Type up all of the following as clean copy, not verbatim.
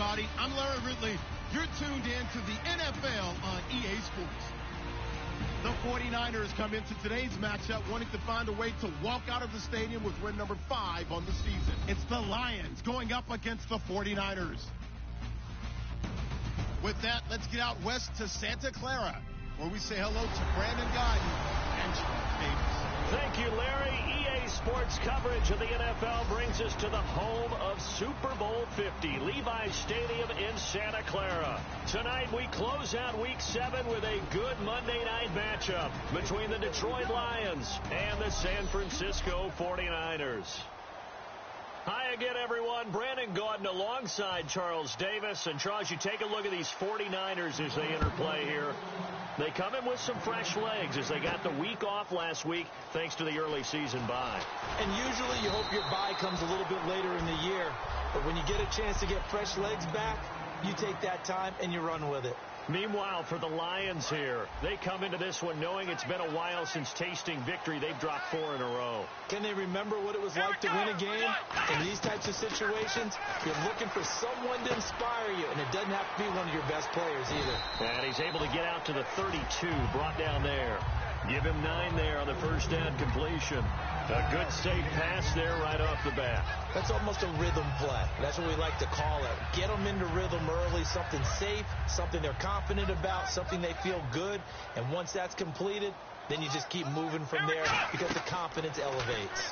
everybody. I'm Larry Ridley. You're tuned in to the NFL on EA Sports. The 49ers come into today's matchup wanting to find a way to walk out of the stadium with win number 5 on the season. It's the Lions going up against the 49ers. With that, let's get out west to Santa Clara, where we say hello to Brandon Guyton and Charles Davis. Thank you, Larry. EA Sports coverage of the NFL brings us to the home of Super Bowl 50, Levi's Stadium in Santa Clara. Tonight, we close out Week 7 with a good Monday night matchup between the Detroit Lions and the San Francisco 49ers. Hi again, everyone. Brandon Guyton alongside Charles Davis. And, Charles, you take a look at these 49ers as they interplay here. They come in with some fresh legs as they got the week off last week thanks to the early season bye. And usually you hope your bye comes a little bit later in the year. But when you get a chance to get fresh legs back, you take that time and you run with it. Meanwhile, for the Lions here, they come into this one knowing it's been a while since tasting victory. They've dropped 4 in a row. Can they remember what it was like to win a game? In these types of situations, you're looking for someone to inspire you, and it doesn't have to be one of your best players either. And he's able to get out to the 32, brought down there. Give him 9 there on the first down completion. A good safe pass there right off the bat. That's almost a rhythm play. That's what we like to call it. Get them into rhythm early, something safe, something they're confident about, something they feel good. And once that's completed, then you just keep moving from there because the confidence elevates.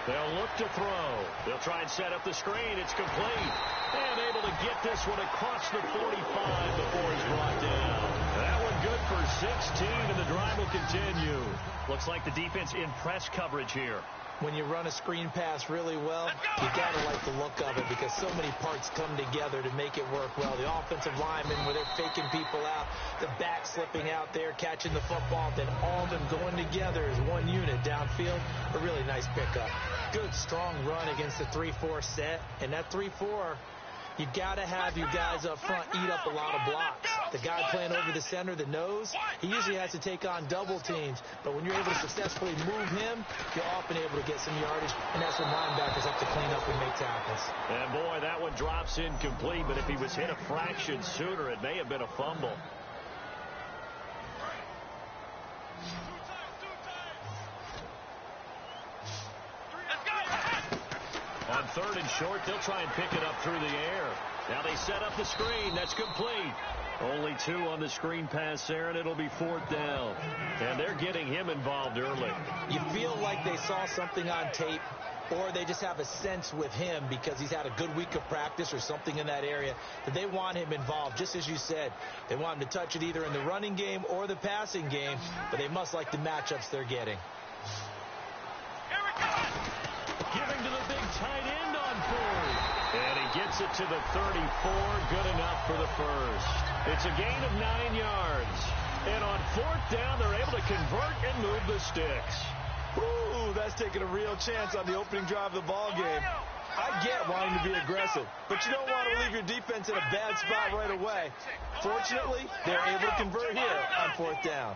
They'll look to throw. They'll try and set up the screen. It's complete. And able to get this one across the 45 before he's brought down. That one good for 16, and the drive will continue. Looks like the defense in press coverage here. When you run a screen pass really well, you got to like the look of it because so many parts come together to make it work well. The offensive linemen, where they're faking people out, the back slipping out there, catching the football, then all of them going together as one unit downfield. A really nice pickup. Good, strong run against the 3-4 set, and that 3-4, you got to have your guys up front eat up a lot of blocks. The guy playing over the center, the nose, he usually has to take on double teams. But when you're able to successfully move him, you're often able to get some yardage, and that's when linebackers have to clean up and make tackles. And, boy, that one drops incomplete, but if he was hit a fraction sooner, it may have been a fumble. On 3rd and short, they'll try and pick it up through the air. Now they set up the screen. That's complete. Only 2 on the screen pass there, and it'll be 4th down. And they're getting him involved early. You feel like they saw something on tape, or they just have a sense with him because he's had a good week of practice or something in that area that they want him involved. Just as you said, they want him to touch it either in the running game or the passing game, but they must like the matchups they're getting. Giving to the big tight end on 4th. And he gets it to the 34. Good enough for the first. It's a gain of 9 yards. And on 4th down, they're able to convert and move the sticks. Ooh, that's taking a real chance on the opening drive of the ball game. I get wanting to be aggressive, but you don't want to leave your defense in a bad spot right away. Fortunately, they're able to convert here on 4th down.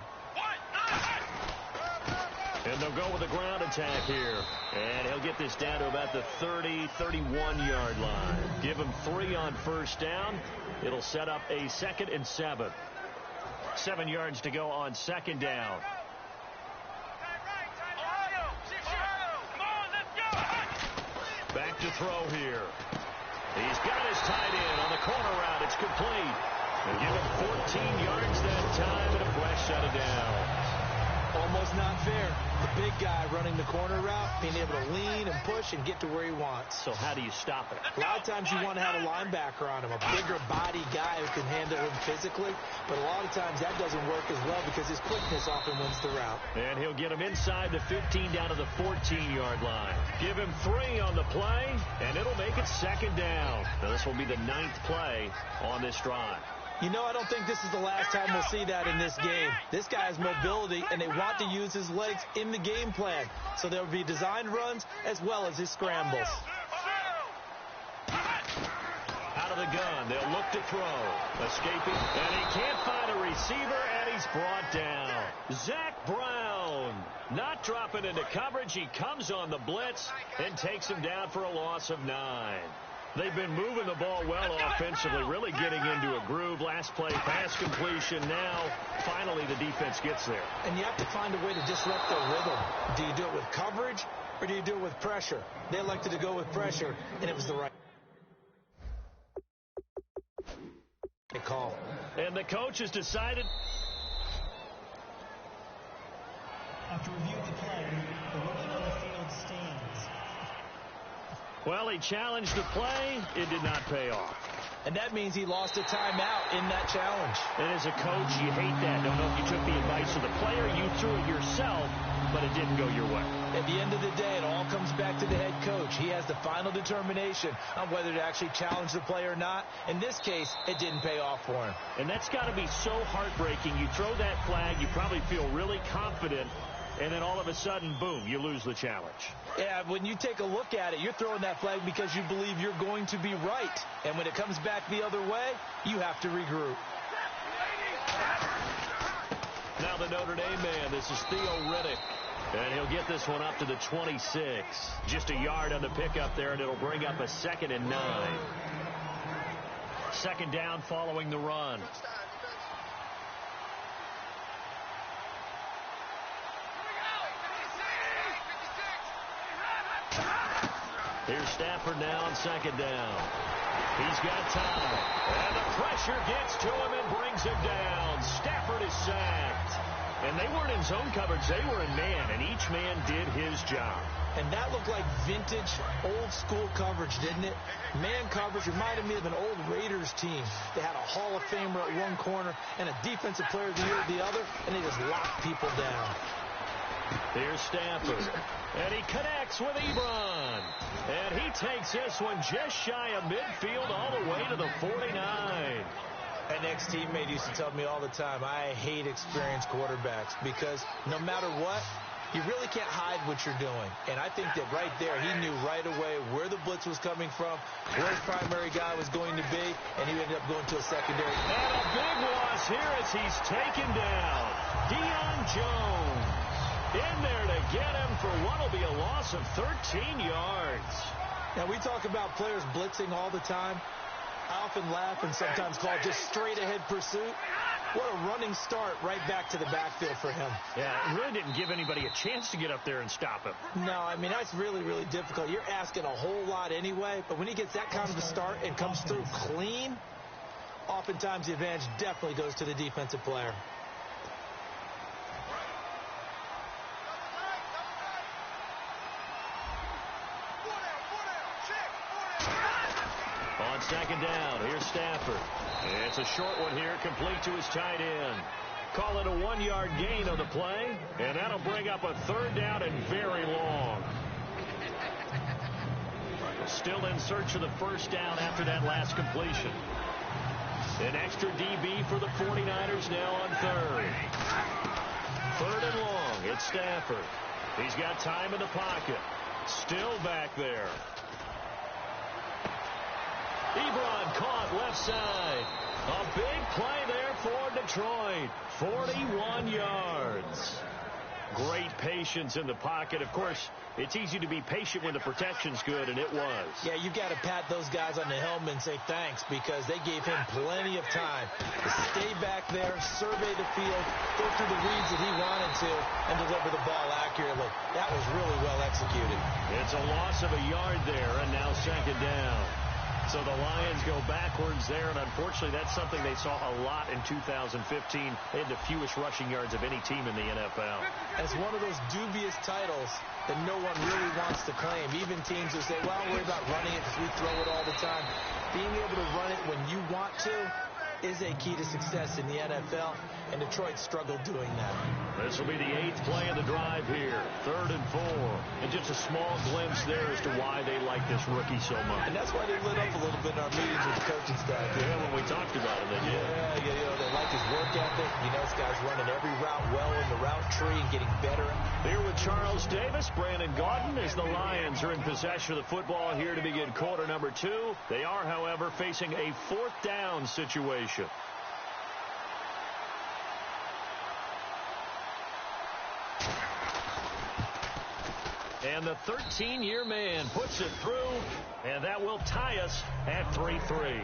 And they'll go with a ground attack here. And he'll get this down to about the 30, 31-yard line. Give him 3 on first down. It'll set up a 2nd and 7. 7 yards to go on 2nd down. Back to throw here. He's got his tight end on the corner route. It's complete. And give him 14 yards that time and a fresh set of downs. Almost not fair. The big guy running the corner route, being able to lean and push and get to where he wants. So how do you stop it? A lot of times you want to have a linebacker on him, a bigger body guy who can handle him physically. But a lot of times that doesn't work as well because his quickness often wins the route. And he'll get him inside the 15 down to the 14-yard line. Give him 3 on the play, and it'll make it 2nd down. Now this will be the 9th play on this drive. You know, I don't think this is the last time we'll see that in this game. This guy has mobility, and they want to use his legs in the game plan. So there will be designed runs as well as his scrambles. Out of the gun, they'll look to throw. Escaping, and he can't find a receiver, and he's brought down. Zach Brown not dropping into coverage. He comes on the blitz and takes him down for a loss of 9. They've been moving the ball well offensively, really getting into a groove. Last play, pass completion. Now, finally, the defense gets there. And you have to find a way to disrupt their rhythm. Do you do it with coverage, or do you do it with pressure? They elected to go with pressure, and it was the right call. And the coach has decided. After reviewing the play, the rookie on the field stands. Well, he challenged the play. It did not pay off. And that means he lost a timeout in that challenge. And as a coach, you hate that. Don't know if you took the advice of the player. You threw it yourself, but it didn't go your way. At the end of the day, it all comes back to the head coach. He has the final determination on whether to actually challenge the play or not. In this case, it didn't pay off for him. And that's got to be so heartbreaking. You throw that flag, you probably feel really confident, and then all of a sudden, boom, you lose the challenge. Yeah, when you take a look at it, you're throwing that flag because you believe you're going to be right. And when it comes back the other way, you have to regroup. Now the Notre Dame man, this is Theo Riddick. And he'll get this one up to the 26. Just a yard on the pickup there, and it'll bring up a 2nd and 9. 2nd down following the run. Here's Stafford now on 2nd down. He's got time. And the pressure gets to him and brings him down. Stafford is sacked. And they weren't in zone coverage. They were in man, and each man did his job. And that looked like vintage, old-school coverage, didn't it? Man coverage reminded me of an old Raiders team. They had a Hall of Famer at one corner and a defensive player of the year at the other, and they just locked people down. Here's Stafford. And he connects with Ebron. And he takes this one just shy of midfield all the way to the 49. An ex-teammate used to tell me all the time, I hate experienced quarterbacks because no matter what, you really can't hide what you're doing. And I think that right there, he knew right away where the blitz was coming from, where his primary guy was going to be, and he ended up going to a secondary. And a big loss here as he's taken down. Deion Jones in there to get him for what will be a loss of 13 yards. Now, we talk about players blitzing all the time. I often laugh and sometimes call it just straight-ahead pursuit. What a running start right back to the backfield for him. Yeah, it really didn't give anybody a chance to get up there and stop him. No, I mean, that's really, really difficult. You're asking a whole lot anyway, but when he gets that kind of a start and comes through clean, oftentimes the advantage definitely goes to the defensive player. On 2nd down, here's Stafford. It's a short one here, complete to his tight end. Call it a 1-yard gain on the play, and that'll bring up a 3rd down and very long. Still in search of the 1st down after that last completion. An extra DB for the 49ers now on 3rd. 3rd and long, it's Stafford. He's got time in the pocket. Still back there. Ebron caught left side. A big play there for Detroit. 41 yards. Great patience in the pocket. Of course, it's easy to be patient when the protection's good, and it was. Yeah, you've got to pat those guys on the helmet and say thanks because they gave him plenty of time to stay back there, survey the field, go through the reads that he wanted to, and deliver the ball accurately. That was really well executed. It's a loss of a yard there, and now 2nd down. So the Lions go backwards there, and unfortunately that's something they saw a lot in 2015. They had the fewest rushing yards of any team in the NFL. As one of those dubious titles that no one really wants to claim, even teams who say, well, I'll worry about running it because we throw it all the time. Being able to run it when you want to is a key to success in the NFL, and Detroit struggled doing that. This will be the 8th play of the drive here. 3rd and 4. And just a small glimpse there as to why they like this rookie so much. And that's why they lit up a little bit in our meetings with the coaching staff. Yeah, when we talked about it, they did. Yeah, they like his work ethic. You know, this guy's running every route well in the route tree and getting better. Here with Charles Davis, Brandon Gaudin, as the Lions are in possession of the football here to begin quarter number 2. They are, however, facing a 4th down situation. And the 13-year man puts it through, and that will tie us at 3-3.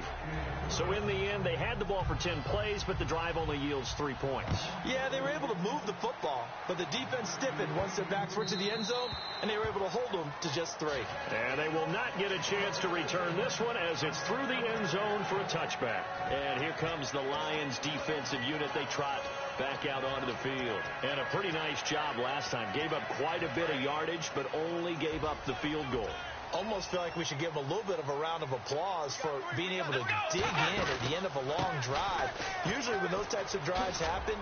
So in the end, they had the ball for 10 plays, but the drive only yields 3 points. Yeah, they were able to move the football, but the defense stiffened once their backs were to the end zone, and they were able to hold them to just 3. And they will not get a chance to return this one as it's through the end zone for a touchback. And here comes the Lions defensive unit. They trot back out onto the field. And a pretty nice job last time. Gave up quite a bit of yardage, but only gave up the field goal. Almost feel like we should give them a little bit of a round of applause for being able to dig in at the end of a long drive. Usually when those types of drives happen,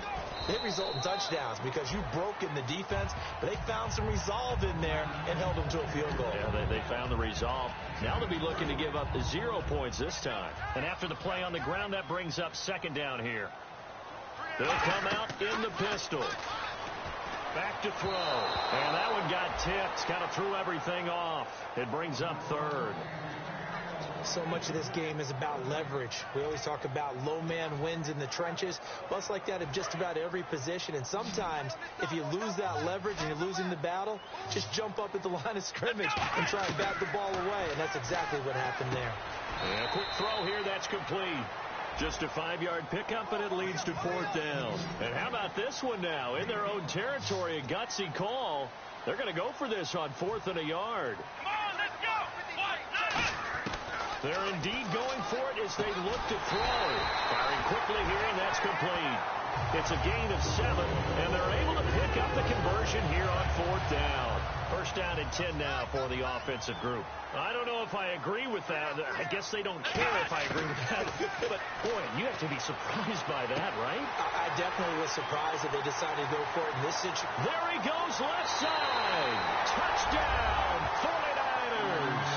they result in touchdowns because you've broken the defense, but they found some resolve in there and held them to a field goal. Yeah, they found the resolve. Now they'll be looking to give up 0 points this time. And after the play on the ground, that brings up second down here. They'll come out in the pistol. Back to throw. And that one got tipped. Kind of threw everything off. It brings up third. So much of this game is about leverage. We always talk about low man wins in the trenches. Well, it's like that in just about every position. And sometimes, if you lose that leverage and you're losing the battle, just jump up at the line of scrimmage and try and bat the ball away. And that's exactly what happened there. And a quick throw here. That's complete. Just a 5-yard pickup, and it leads to fourth down. And how about this one now? In their own territory, a gutsy call. They're going to go for this on 4th and a yard. Come on, let's go. They're indeed going for it as they look to throw. Firing quickly here, and that's complete. It's a gain of 7, and they're able to pick up the conversion here on 4th down. First down and 10 now for the offensive group. I don't know if I agree with that. I guess they don't care if I agree with that. But, boy, you have to be surprised by that, right? I definitely was surprised that they decided to go for it in this situation. There he goes, left side. Touchdown, 49ers.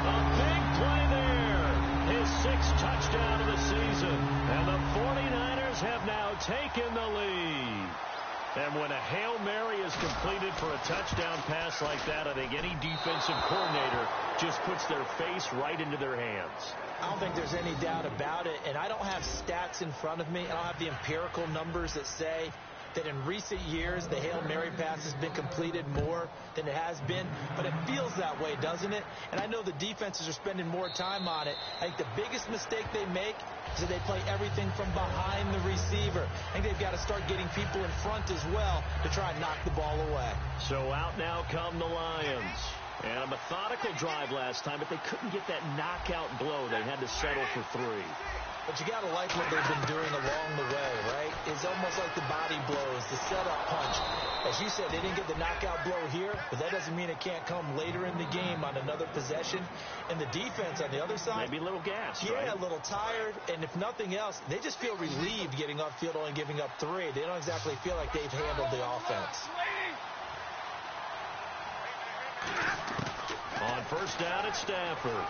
A big play there. His 6th touchdown of the season. And the 49ers have now taken the lead. And when a Hail Mary is completed for a touchdown pass like that, I think any defensive coordinator just puts their face right into their hands. I don't think there's any doubt about it. And I don't have stats in front of me. I don't have the empirical numbers that say that in recent years the Hail Mary pass has been completed more than it has been. But it feels that way, doesn't it? And I know the defenses are spending more time on it. I think the biggest mistake they make is that they play everything from behind the receiver. I think they've got to start getting people in front as well to try and knock the ball away. So out now come the Lions. And a methodical drive last time, but they couldn't get that knockout blow. They had to settle for 3. But you got to like what they've been doing along the way, right? It's almost like the body blows, the setup punch. As you said, they didn't get the knockout blow here, but that doesn't mean it can't come later in the game on another possession. And the defense on the other side, maybe a little gassed, yeah, right? A little tired. And if nothing else, they just feel relieved getting upfield, only giving up 3. They don't exactly feel like they've handled the offense. On first down, it's Stafford.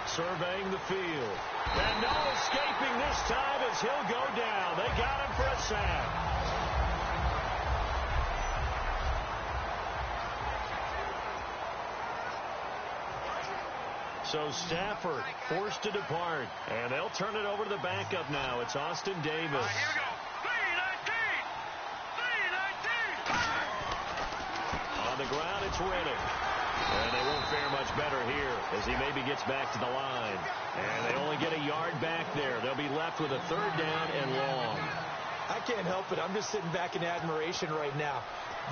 Surveying the field. And no escaping this time as he'll go down. They got him for a sack. So Stafford forced to depart. And they'll turn it over to the backup now. It's Austin Davis. Here we go. 3-19. On the ground, it's Riddick. And they won't fare much better here as he maybe gets back to the line. And they only get a yard back there. They'll be left with a 3rd down and long. I can't help it. I'm just sitting back in admiration right now.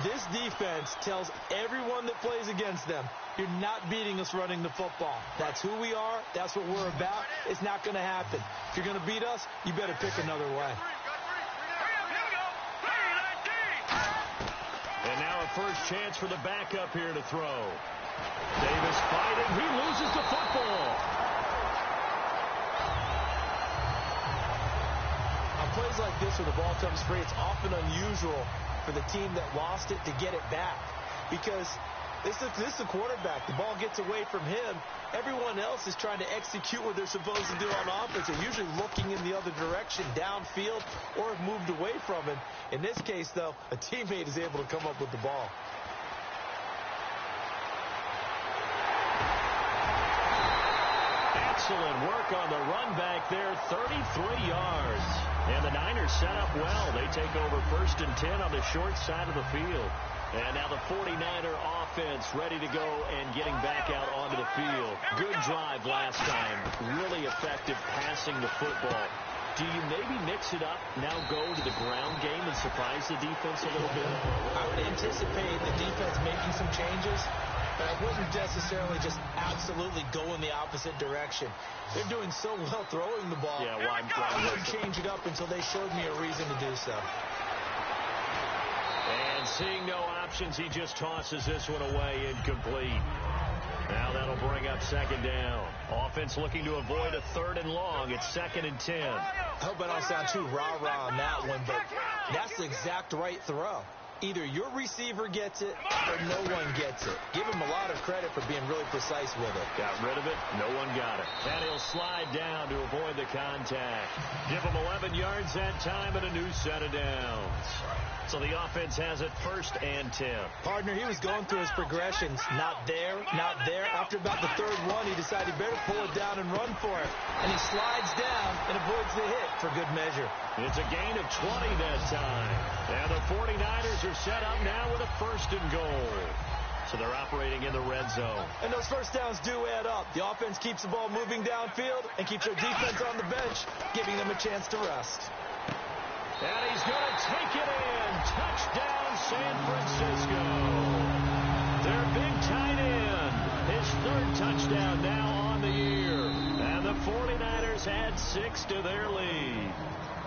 This defense tells everyone that plays against them, you're not beating us running the football. That's who we are. That's what we're about. It's not going to happen. If you're going to beat us, you better pick another way. And now a first chance for the backup here to throw. Davis fighting. He loses the football. On plays like this where the ball comes free, it's often unusual for the team that lost it to get it back. Because this is the quarterback. The ball gets away from him. Everyone else is trying to execute what they're supposed to do on offense. They're usually looking in the other direction, downfield, or have moved away from him. In this case, though, a teammate is able to come up with the ball. Excellent work on the run back there, 33 yards. And the Niners set up well. They take over 1st and 10 on the short side of the field. And now the 49er offense ready to go and getting back out onto the field. Good drive last time. Really effective passing the football. Do you maybe mix it up, now go to the ground game and surprise the defense a little bit? I would anticipate the defense making some changes, but I wouldn't necessarily just absolutely go in the opposite direction. They're doing so well throwing the ball. Yeah, I wouldn't change it up until they showed me a reason to do so. And seeing no options, he just tosses this one away incomplete. Now that'll bring up second down. Offense looking to avoid a 3rd and long. It's 2nd and 10. I hope I don't sound too rah-rah on that one, but that's the exact right throw. Either your receiver gets it or no one gets it. Give him a lot of credit for being really precise with it. Got rid of it. No one got it. And he'll slide down to avoid the contact. Give him 11 yards that time and a new set of downs. So the offense has it 1st and 10. Partner, he was going through his progressions. Not there, not there. After about the 3rd one, he decided he better pull it down and run for it. And he slides down and avoids the hit for good measure. It's a gain of 20 that time. And the 49ers are set up now with a 1st and goal. So they're operating in the red zone. And those first downs do add up. The offense keeps the ball moving downfield and keeps their defense on the bench, giving them a chance to rest. And he's going to take it in. Touchdown, San Francisco. Their big tight end. His 3rd touchdown now on the year. And the 49ers add 6 to their lead.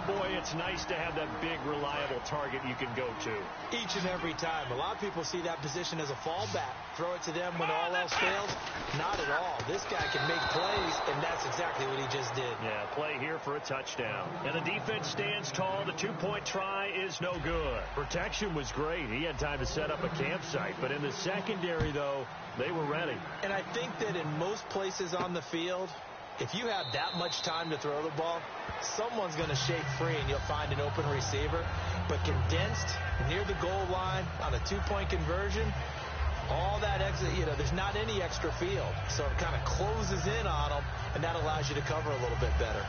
Boy, it's nice to have that big, reliable target you can go to. Each and every time. A lot of people see that position as a fallback. Throw it to them when all else fails. Not at all. This guy can make plays, and that's exactly what he just did. Yeah, play here for a touchdown. And the defense stands tall. The 2-point try is no good. Protection was great. He had time to set up a campsite. But in the secondary, though, they were ready. And I think that in most places on the field, if you have that much time to throw the ball, someone's going to shake free and you'll find an open receiver. But condensed near the goal line on a 2-point conversion, all that exit, there's not any extra field. So it kind of closes in on them, and that allows you to cover a little bit better.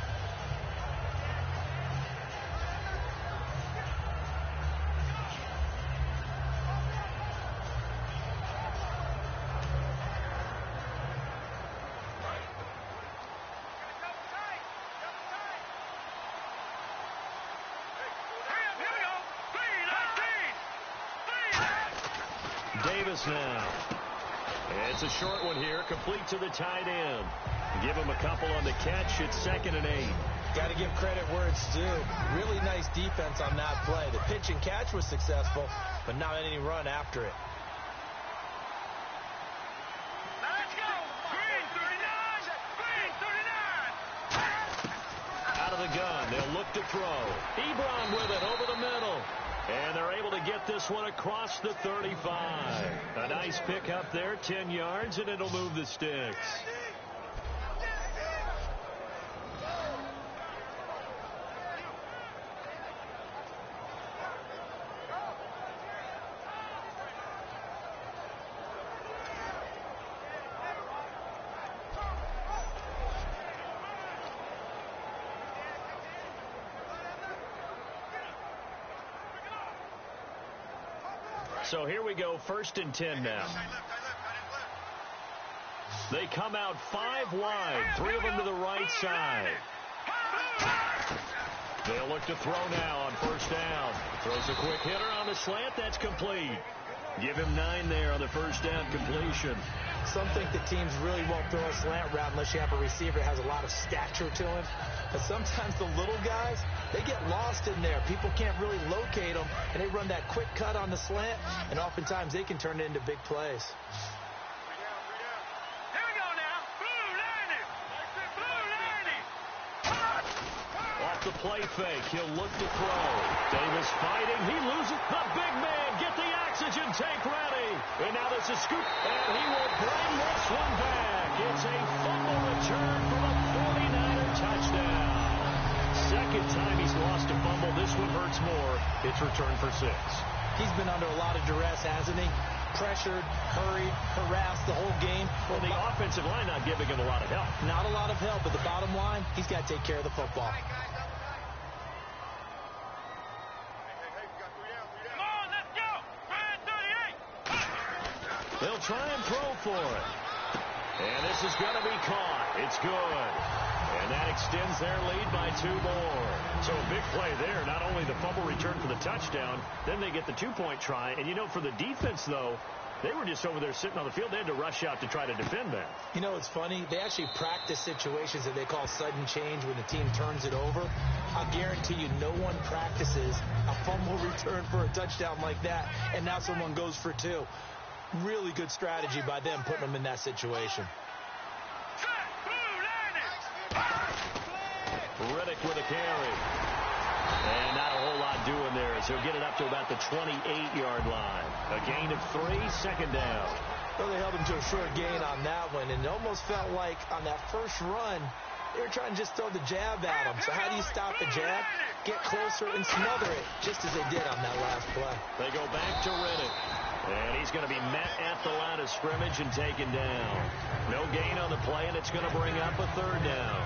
Now. It's a short one here, complete to the tight end. Give him a couple on the catch. It's 2nd and 8. Got to give credit where it's due. Really nice defense on that play. The pitch and catch was successful, but not any run after it. Let's go! Green 39! Green 39! Out of the gun. They'll look to throw. Ebron with it over the middle. And they're able to get this one across the 35. A nice pickup there, 10 yards, and it'll move the sticks. So here we go, 1st and 10 now. They come out 5 wide, 3 of them to the right side. They'll look to throw now on 1st down. Throws a quick hitter on the slant. That's complete. Give him 9 there on the 1st down completion. Some think that teams really won't throw a slant route unless you have a receiver that has a lot of stature to him. But sometimes the little guys, they get lost in there. People can't really locate them, and they run that quick cut on the slant, and oftentimes they can turn it into big plays. Here we go now. Blue 90. Off the play fake, he'll look to throw. Davis fighting. He loses. The big man. Get the oxygen tank ready. And now there's a scoop, and he will bring this one back. It's a fumble return for the 49er touchdown. Second time he's lost a fumble. This one hurts more. It's returned for 6. He's been under a lot of duress, hasn't he? Pressured, hurried, harassed the whole game. Well, the offensive line not giving him a lot of help. Not a lot of help, but the bottom line, he's got to take care of the football. Come on, let's go. Red 38. They'll try and throw for it. And this is going to be caught. It's good. And that extends their lead by 2 more. So a big play there. Not only the fumble return for the touchdown, then they get the 2-point try. And, you know, for the defense, though, they were just over there sitting on the field. They had to rush out to try to defend that. You know, it's funny. They actually practice situations that they call sudden change when the team turns it over. I'll guarantee you no one practices a fumble return for a touchdown like that, and now someone goes for 2. Really good strategy by them putting them in that situation. Riddick with a carry. And not a whole lot doing there, so he'll get it up to about the 28-yard line. A gain of 3, second down. Well, they held him to a short gain on that one, and it almost felt like on that first run, they were trying to just throw the jab at him. So how do you stop the jab? Get closer and smother it, just as they did on that last play. They go back to Riddick. And he's going to be met at the line of scrimmage and taken down. No gain on the play, and it's going to bring up a 3rd down.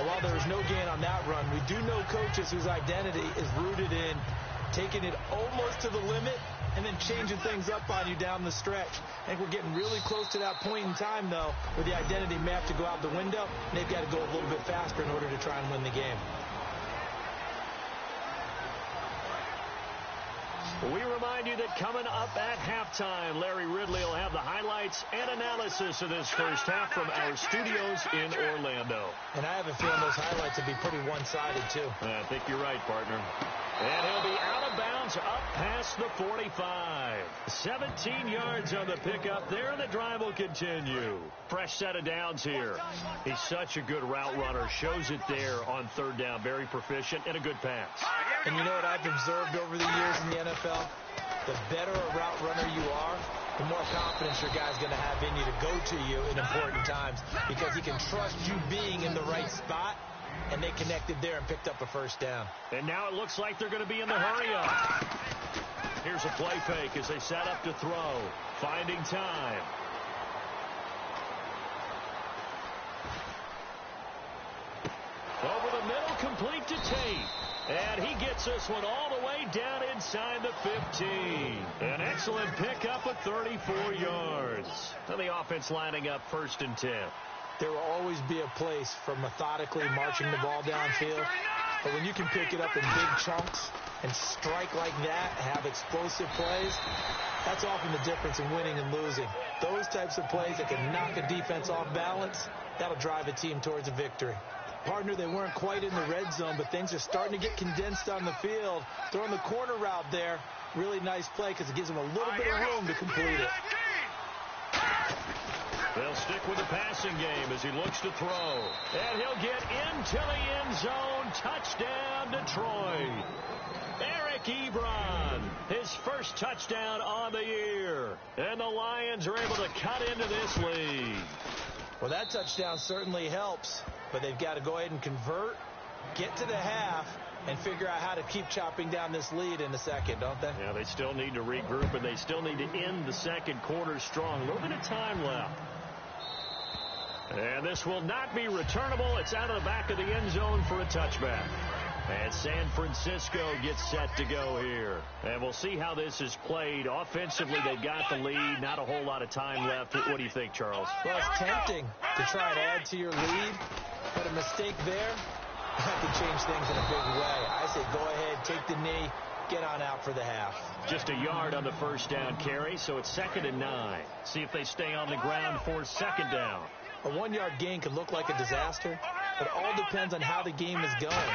While there was no gain on that run, we do know coaches whose identity is rooted in taking it almost to the limit and then changing things up on you down the stretch. I think we're getting really close to that point in time, though, where the identity may have to go out the window, and they've got to go a little bit faster in order to try and win the game. We remind you that coming up at halftime, Larry Ridley will have the highlights and analysis of this first half from our studios in Orlando. And I have a feeling those highlights will be pretty one-sided, too. I think you're right, partner. And he'll be out of bounds up past the 45. 17 yards on the pickup there, and the drive will continue. Fresh set of downs here. He's such a good route runner. Shows it there on 3rd down. Very proficient and a good pass. And you know what I've observed over the years in the NFL? The better a route runner you are, the more confidence your guy's going to have in you to go to you in important times, because he can trust you being in the right spot. And they connected there and picked up a 1st down. And now it looks like they're going to be in the hurry-up. Here's a play fake as they set up to throw. Finding time. Over the middle, complete to Tate. And he gets this one all the way down inside the 15. An excellent pickup of 34 yards. And the offense lining up 1st and 10. There will always be a place for methodically marching the ball downfield. But when you can pick it up in big chunks and strike like that, have explosive plays, that's often the difference in winning and losing. Those types of plays that can knock a defense off balance, that'll drive a team towards a victory. Partner, they weren't quite in the red zone, but things are starting to get condensed on the field. Throwing the corner route there, really nice play because it gives them a little bit of room to complete it. They'll stick with the passing game as he looks to throw. And he'll get into the end zone. Touchdown, Detroit. Eric Ebron, his first touchdown on the year. And the Lions are able to cut into this lead. Well, that touchdown certainly helps, but they've got to go ahead and convert, get to the half, and figure out how to keep chopping down this lead in the second, don't they? Yeah, they still need to regroup, and they still need to end the second quarter strong. A little bit of time left. And this will not be returnable. It's out of the back of the end zone for a touchback. And San Francisco gets set to go here. And we'll see how this is played. Offensively, they've got the lead. Not a whole lot of time left. What do you think, Charles? Well, it's tempting to try and add to your lead, but a mistake there, that could change things in a big way. I say go ahead, take the knee, get on out for the half. Just a yard on the 1st down carry, so it's 2nd and 9. See if they stay on the ground for 2nd down. A 1-yard gain could look like a disaster, but it all depends on how the game is going.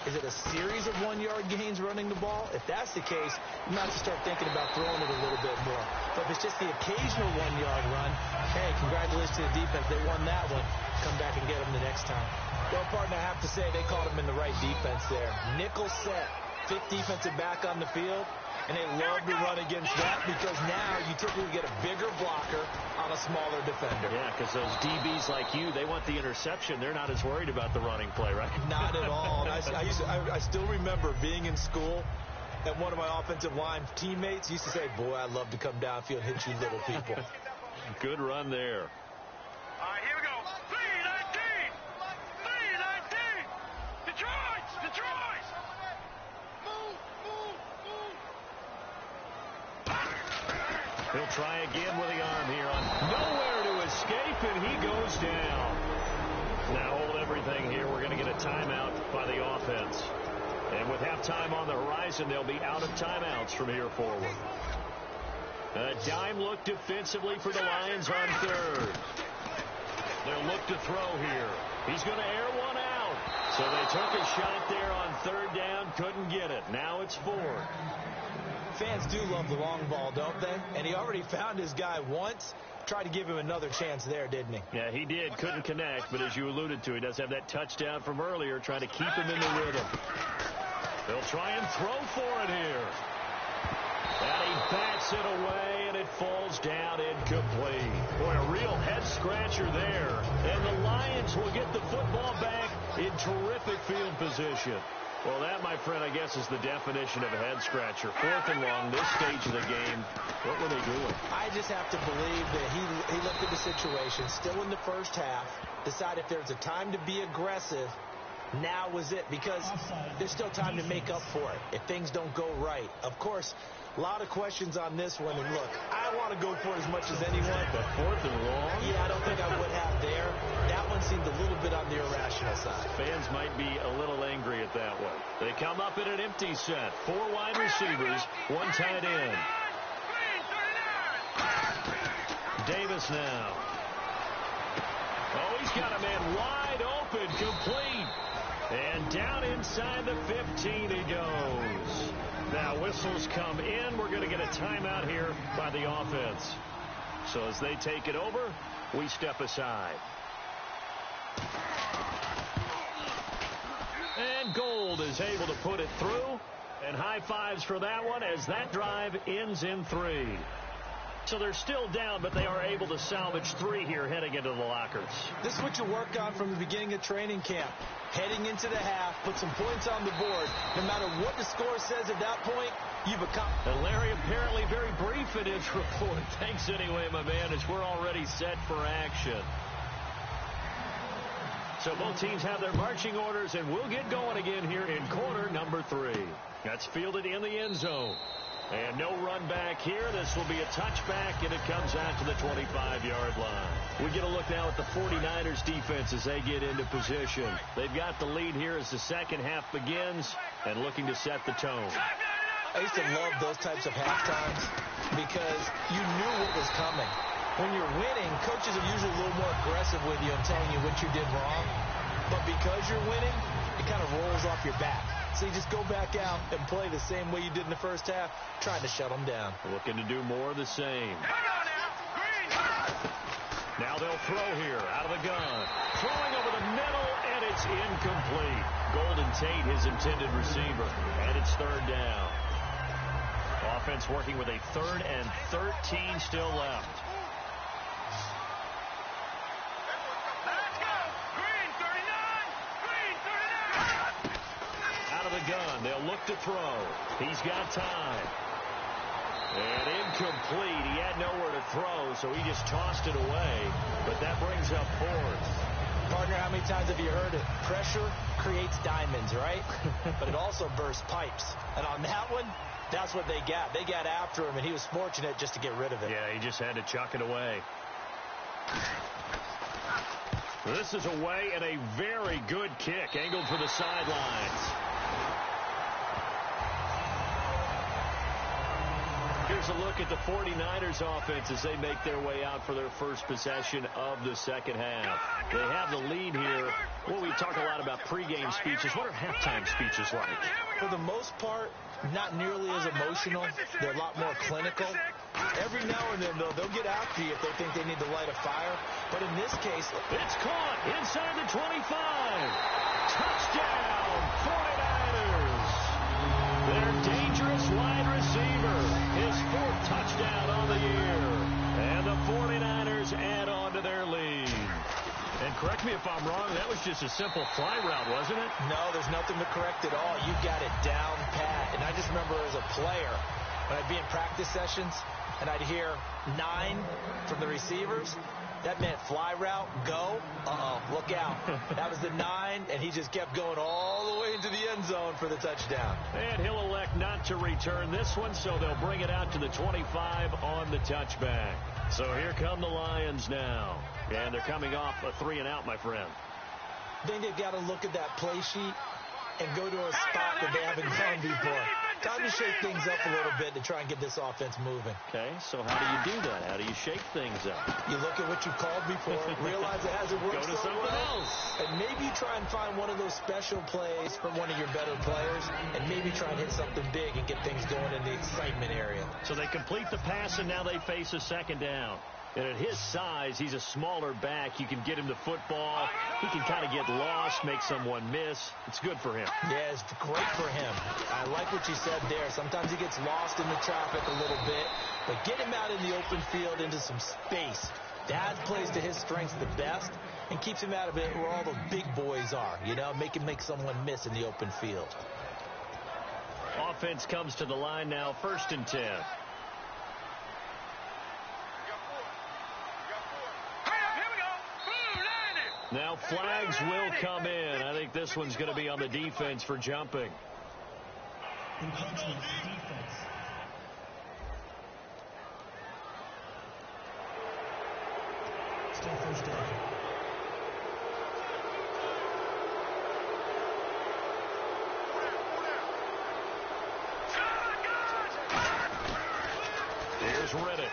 Is it a series of 1-yard gains running the ball? If that's the case, you might have to start thinking about throwing it a little bit more. But if it's just the occasional 1-yard run, hey, congratulations to the defense. They won that one. Come back and get them the next time. Well, partner, I have to say they caught him in the right defense there. Nickel set, 5th defensive back on the field, and they love to run against that because now you typically get a bigger blocker on a smaller defender. Yeah, because those DBs like you, they want the interception. They're not as worried about the running play, right? Not at all. I still remember being in school, and one of my offensive line teammates used to say, boy, I'd love to come downfield and hit you little people. Good run there. All right, here we go. 3-19. 3-19. Detroit. Move. He'll try again with the arm here. Nowhere to escape, and he goes down. Now hold everything here. We're going to get a timeout by the offense. And with halftime on the horizon, they'll be out of timeouts from here forward. A dime look defensively for the Lions on third. They'll look to throw here. He's going to air one out. So they took a shot there on third down. Couldn't get it. Now it's fourth. Fans do love the long ball, don't they? And he already found his guy once. Tried to give him another chance there, didn't he? Yeah, he did. Couldn't connect, but as you alluded to, he does have that touchdown from earlier, trying to keep him in the rhythm. They'll try and throw for it here. And he bats it away, and it falls down incomplete. Boy, a real head-scratcher there. And the Lions will get the football back in terrific field position. Well, that, my friend, I guess is the definition of a head-scratcher. Fourth and long, this stage of the game. What were they doing? I just have to believe that he looked at the situation, still in the first half, decided if there's a time to be aggressive, now was it, because there's still time to make up for it if things don't go right. Of course, a lot of questions on this one, and look, I want to go for it as much as anyone. But fourth and long? Yeah, I don't think I would have there. That one seemed a little bit on the irrational side. Fans might be a little angry at that one. They come up in an empty set. 4 wide receivers, 1 tight end. Davis now. Oh, he's got a man wide open, complete. And down inside the 15 he goes. Now whistles come in. We're going to get a timeout here by the offense. So as they take it over, we step aside. And Gold is able to put it through. And high fives for that one as that drive ends in 3. So they're still down, but they are able to salvage 3 here heading into the lockers. This is what you work on from the beginning of training camp. Heading into the half, put some points on the board. No matter what the score says at that point, you've accomplished. And Larry apparently very brief in his report. Thanks anyway, my man, as we're already set for action. So both teams have their marching orders, and we'll get going again here in quarter number 3. That's fielded in the end zone. And no run back here. This will be a touchback, and it comes out to the 25-yard line. We get a look now at the 49ers defense as they get into position. They've got the lead here as the second half begins and looking to set the tone. I used to love those types of halftimes because you knew what was coming. When you're winning, coaches are usually a little more aggressive with you and telling you what you did wrong. But because you're winning, it kind of rolls off your back. So you just go back out and play the same way you did in the first half, trying to shut them down. Looking to do more of the same. Now they'll throw here out of the gun. Throwing over the middle, and it's incomplete. Golden Tate, his intended receiver, and it's third down. Offense working with a 3rd and 13 still left. Gun. They'll look to throw. He's got time. And incomplete. He had nowhere to throw, so he just tossed it away. But that brings up 4th. Partner, how many times have you heard it? Pressure creates diamonds, right? But it also bursts pipes. And on that one, that's what they got. They got after him, and he was fortunate just to get rid of it. Yeah, he just had to chuck it away. This is away, and a very good kick angled for the sidelines. Here's a look at the 49ers offense as they make their way out for their first possession of the second half. They have the lead here. Well, we talk a lot about pregame speeches. What are halftime speeches like? For the most part, not nearly as emotional. They're a lot more clinical. Every now and then, though, they'll get after you if they think they need to light a fire. But in this case, it's caught inside the 25. Touchdown, 49ers. Their dangerous wide receiver. His 4th touchdown on the year. And the 49ers add on to their lead. And correct me if I'm wrong, that was just a simple fly route, wasn't it? No, there's nothing to correct at all. You got it down pat. And I just remember as a player, when I'd be in practice sessions, and I'd hear 9 from the receivers, that meant fly route, go. Uh-oh, look out. That was the 9, and he just kept going all the way into the end zone for the touchdown. And he'll elect not to return this one, so they'll bring it out to the 25 on the touchback. So here come the Lions now. And they're coming off a 3-and-out, my friend. I think they've got to look at that play sheet and go to a spot that they haven't gone before. Time to shake things up a little bit to try and get this offense moving. Okay, so how do you do that? How do you shake things up? You look at what you called before, realize it hasn't worked Go to something else. and maybe try and find one of those special plays from one of your better players, and maybe try and hit something big and get things going in the excitement area. So they complete the pass, and now they face a second down. And at his size, he's a smaller back. You can get him the football. He can kind of get lost, make someone miss. It's good for him. Yeah, it's great for him. I like what you said there. Sometimes he gets lost in the traffic a little bit, but get him out in the open field into some space. That plays to his strengths the best and keeps him out of it where all the big boys are, you know, make someone miss in the open field. Offense comes to the line now, 1st and 10. Now flags will come in. I think this one's going to be on the defense for jumping. Encroachment defense. Still first down. Here's Reddick.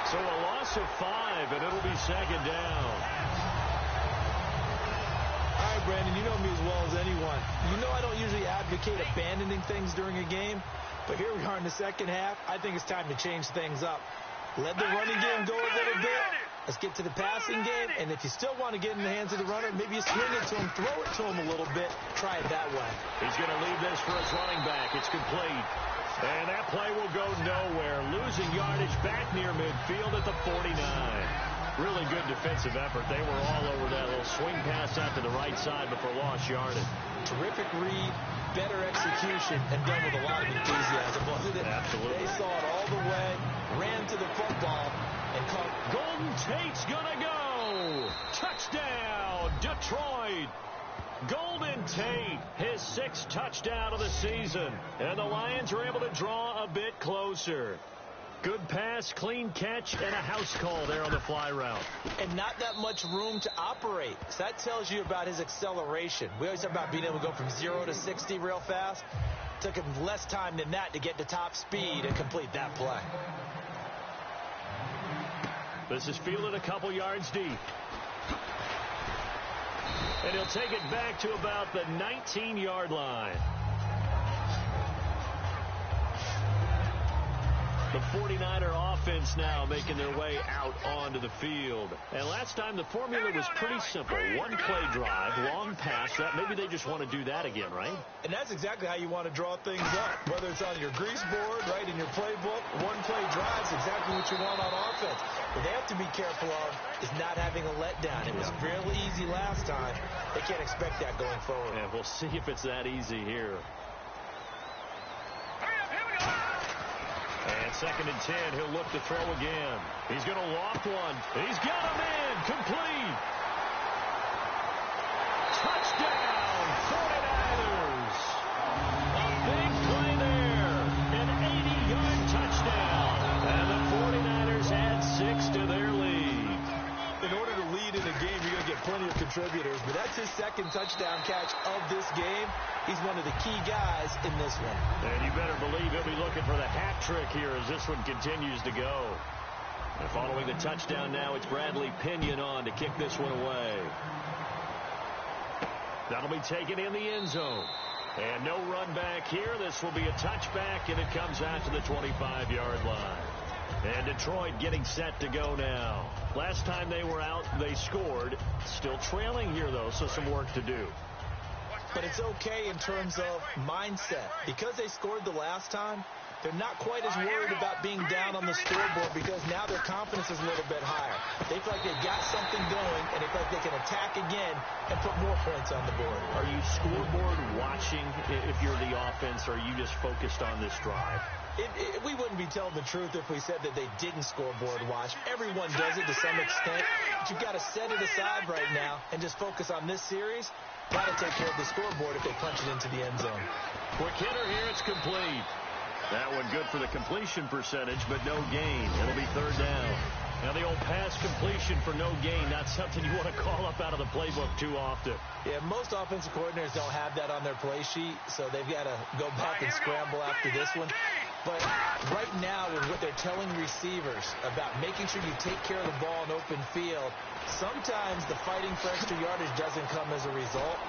So a loss of 5, and it'll be 2nd down. All right, Brandon, you know me as well as anyone. You know I don't usually advocate abandoning things during a game, but here we are in the second half. I think it's time to change things up. Let the running game go a little bit. Let's get to the passing game, and if you still want to get in the hands of the runner, maybe you swing it to him, throw it to him a little bit, try it that way. He's going to leave this for his running back. It's complete. And that play will go nowhere. Losing yardage back near midfield at the 49. Really good defensive effort. They were all over that little swing pass out to the right side before lost yardage. Terrific read, better execution, and done with a lot of enthusiasm, wasn't it? Absolutely. They saw it all the way, ran to the football, and caught. Golden Tate's gonna go. Touchdown, Detroit. Golden Tate, his 6th touchdown of the season. And the Lions are able to draw a bit closer. Good pass, clean catch, and a house call there on the fly route. And not that much room to operate. So that tells you about his acceleration. We always talk about being able to go from 0 to 60 real fast. Took him less time than that to get to top speed and complete that play. This is fielded a couple yards deep. And he'll take it back to about the 19-yard line. The 49er offense now making their way out onto the field. And last time the formula was pretty simple. One play drive, long pass. That maybe they just want to do that again, right? And that's exactly how you want to draw things up. Whether it's on your grease board, right, in your playbook, one play drive's exactly what you want on offense. What they have to be careful of is not having a letdown. It was real easy last time. They can't expect that going forward. Yeah, we'll see if it's that easy here. And 2nd and 10, he'll look to throw again. He's going to loft one. He's got him in. Complete. Touchdown, 49ers. A big play there. An 80-yard touchdown. And the 49ers add 6 to their lead. In order to lead in a game, you're going to get plenty of contributors, but that's his 2nd touchdown catch of this game. He's one of the key guys in this one. And you better believe he'll be looking for the hat trick here as this one continues to go. And following the touchdown now, it's Bradley Pinion on to kick this one away. That'll be taken in the end zone. And no run back here. This will be a touchback, and it comes out to the 25-yard line. And Detroit getting set to go now. Last time they were out, they scored. Still trailing here, though, so some work to do. But it's okay in terms of mindset. Because they scored the last time, they're not quite as worried about being down on the scoreboard because now their confidence is a little bit higher. They feel like they've got something going, and they feel like they can attack again and put more points on the board. Are you scoreboard watching if you're the offense, or are you just focused on this drive? We wouldn't be telling the truth if we said that they didn't scoreboard watch. Everyone does it to some extent, but you've got to set it aside right now and just focus on this series. Got to take care of the scoreboard if they punch it into the end zone. Quick hitter here, it's complete. That one good for the completion percentage, but no gain. It'll be third down. Now the old pass completion for no gain, not something you want to call up out of the playbook too often. Yeah, most offensive coordinators don't have that on their play sheet, so they've got to go back and scramble after this one. But right now, with what they're telling receivers about making sure you take care of the ball in open field, sometimes the fighting for extra yardage doesn't come as a result.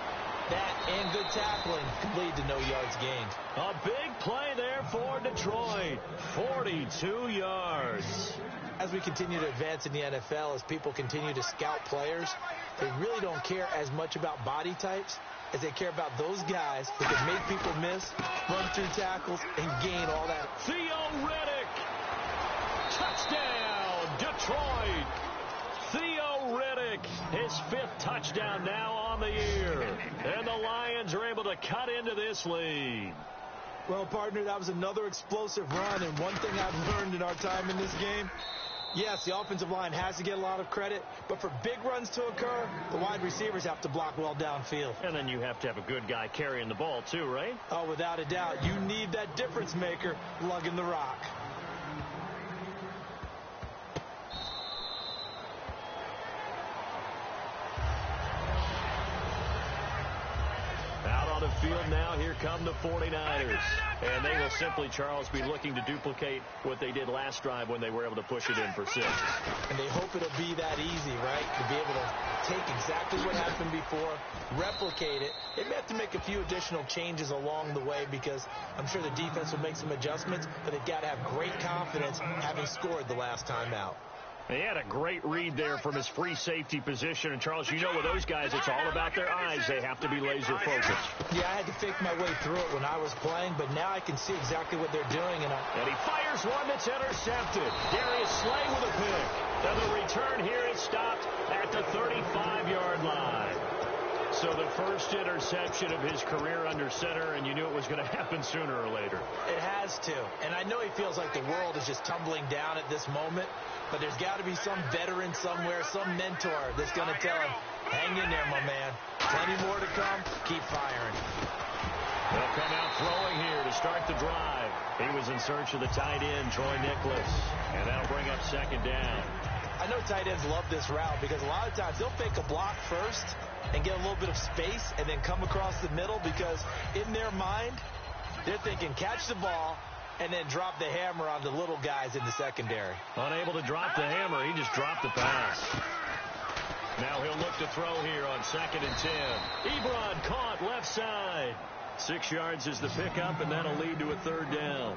That and good tackling can lead to no yards gained. A big play there for Detroit. 42 yards. As we continue to advance in the NFL, as people continue to scout players, they really don't care as much about body types as they care about those guys who can make people miss, run through tackles, and gain all that. Theo Riddick. Touchdown, Detroit. Theo Riddick, his 5th touchdown now on the year. And the Lions are able to cut into this lead. Well, partner, that was another explosive run, and one thing I've learned in our time in this game, yes, the offensive line has to get a lot of credit, but for big runs to occur, the wide receivers have to block well downfield. And then you have to have a good guy carrying the ball too, right? Oh, without a doubt. You need that difference maker lugging the rock. Out on the field now, here come the 49ers. And they will simply, Charles, be looking to duplicate what they did last drive when they were able to push it in for 6. And they hope it'll be that easy, right? To be able to take exactly what happened before, replicate it. They may have to make a few additional changes along the way because I'm sure the defense will make some adjustments, but they've got to have great confidence having scored the last time out. He had a great read there from his free safety position. And, Charles, you know with those guys, it's all about their eyes. They have to be laser focused. Yeah, I had to fake my way through it when I was playing, but now I can see exactly what they're doing. And he fires one that's intercepted. Darius Slay with a pick. And the return here is stopped at the 35-yard line. So the first interception of his career under center, and you knew it was going to happen sooner or later. It has to. And I know he feels like the world is just tumbling down at this moment, but there's got to be some veteran somewhere, some mentor that's going to tell him, hang in there, my man. Plenty more to come. Keep firing. They'll come out throwing here to start the drive. He was in search of the tight end, Troy Nicholas, and that'll bring up second down. I know tight ends love this route because a lot of times they'll fake a block first and get a little bit of space and then come across the middle because in their mind, they're thinking catch the ball and then drop the hammer on the little guys in the secondary. Unable to drop the hammer, he just dropped the pass. Now he'll look to throw here on 2nd and 10. Ebron caught left side. 6 yards is the pickup, and that'll lead to a third down.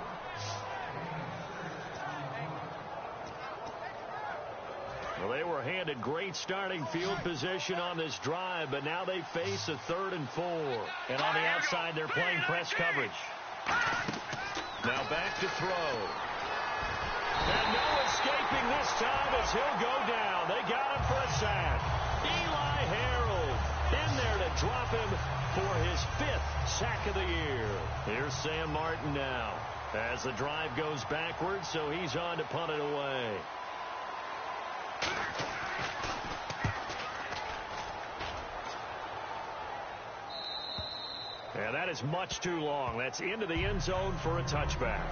Well, they were handed great starting field position on this drive, but now they face a 3rd and 4. And on the outside, they're playing press coverage. Now back to throw. And no escaping this time as he'll go down. They got him for a sack. Eli Harold in there to drop him for his 5th sack of the year. Here's Sam Martin now as the drive goes backwards, so he's on to punt it away. And that is much too long. That's into the end zone for a touchback.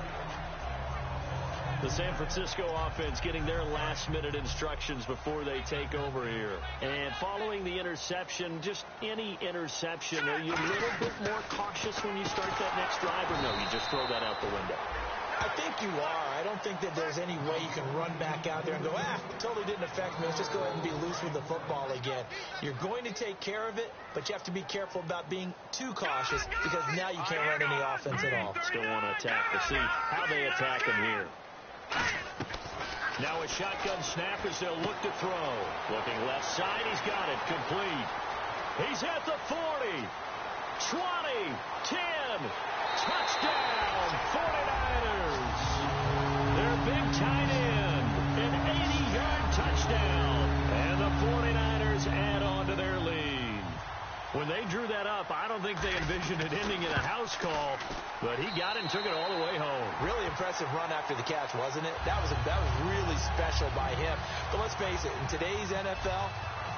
The San Francisco offense getting their last-minute instructions before they take over here. And following the interception, just any interception, are you a little bit more cautious when you start that next drive, or no, you just throw that out the window? I think you are. I don't think that there's any way you can run back out there and go, it totally didn't affect me. Let's just go ahead and be loose with the football again. You're going to take care of it, but you have to be careful about being too cautious because now you can't run any offense at all. Still want to attack. We'll see how they attack him here. Now a shotgun snap as they'll look to throw. Looking left side, he's got it. Complete. He's at the 40. 20, 10, touchdown, 49ers. Their big tight end, an 80-yard touchdown, and the 49ers add on to their lead. When they drew that up, I don't think they envisioned it ending in a house call, but he got it and took it all the way home. Really impressive run after the catch, wasn't it? That was really special by him. But let's face it, in today's NFL,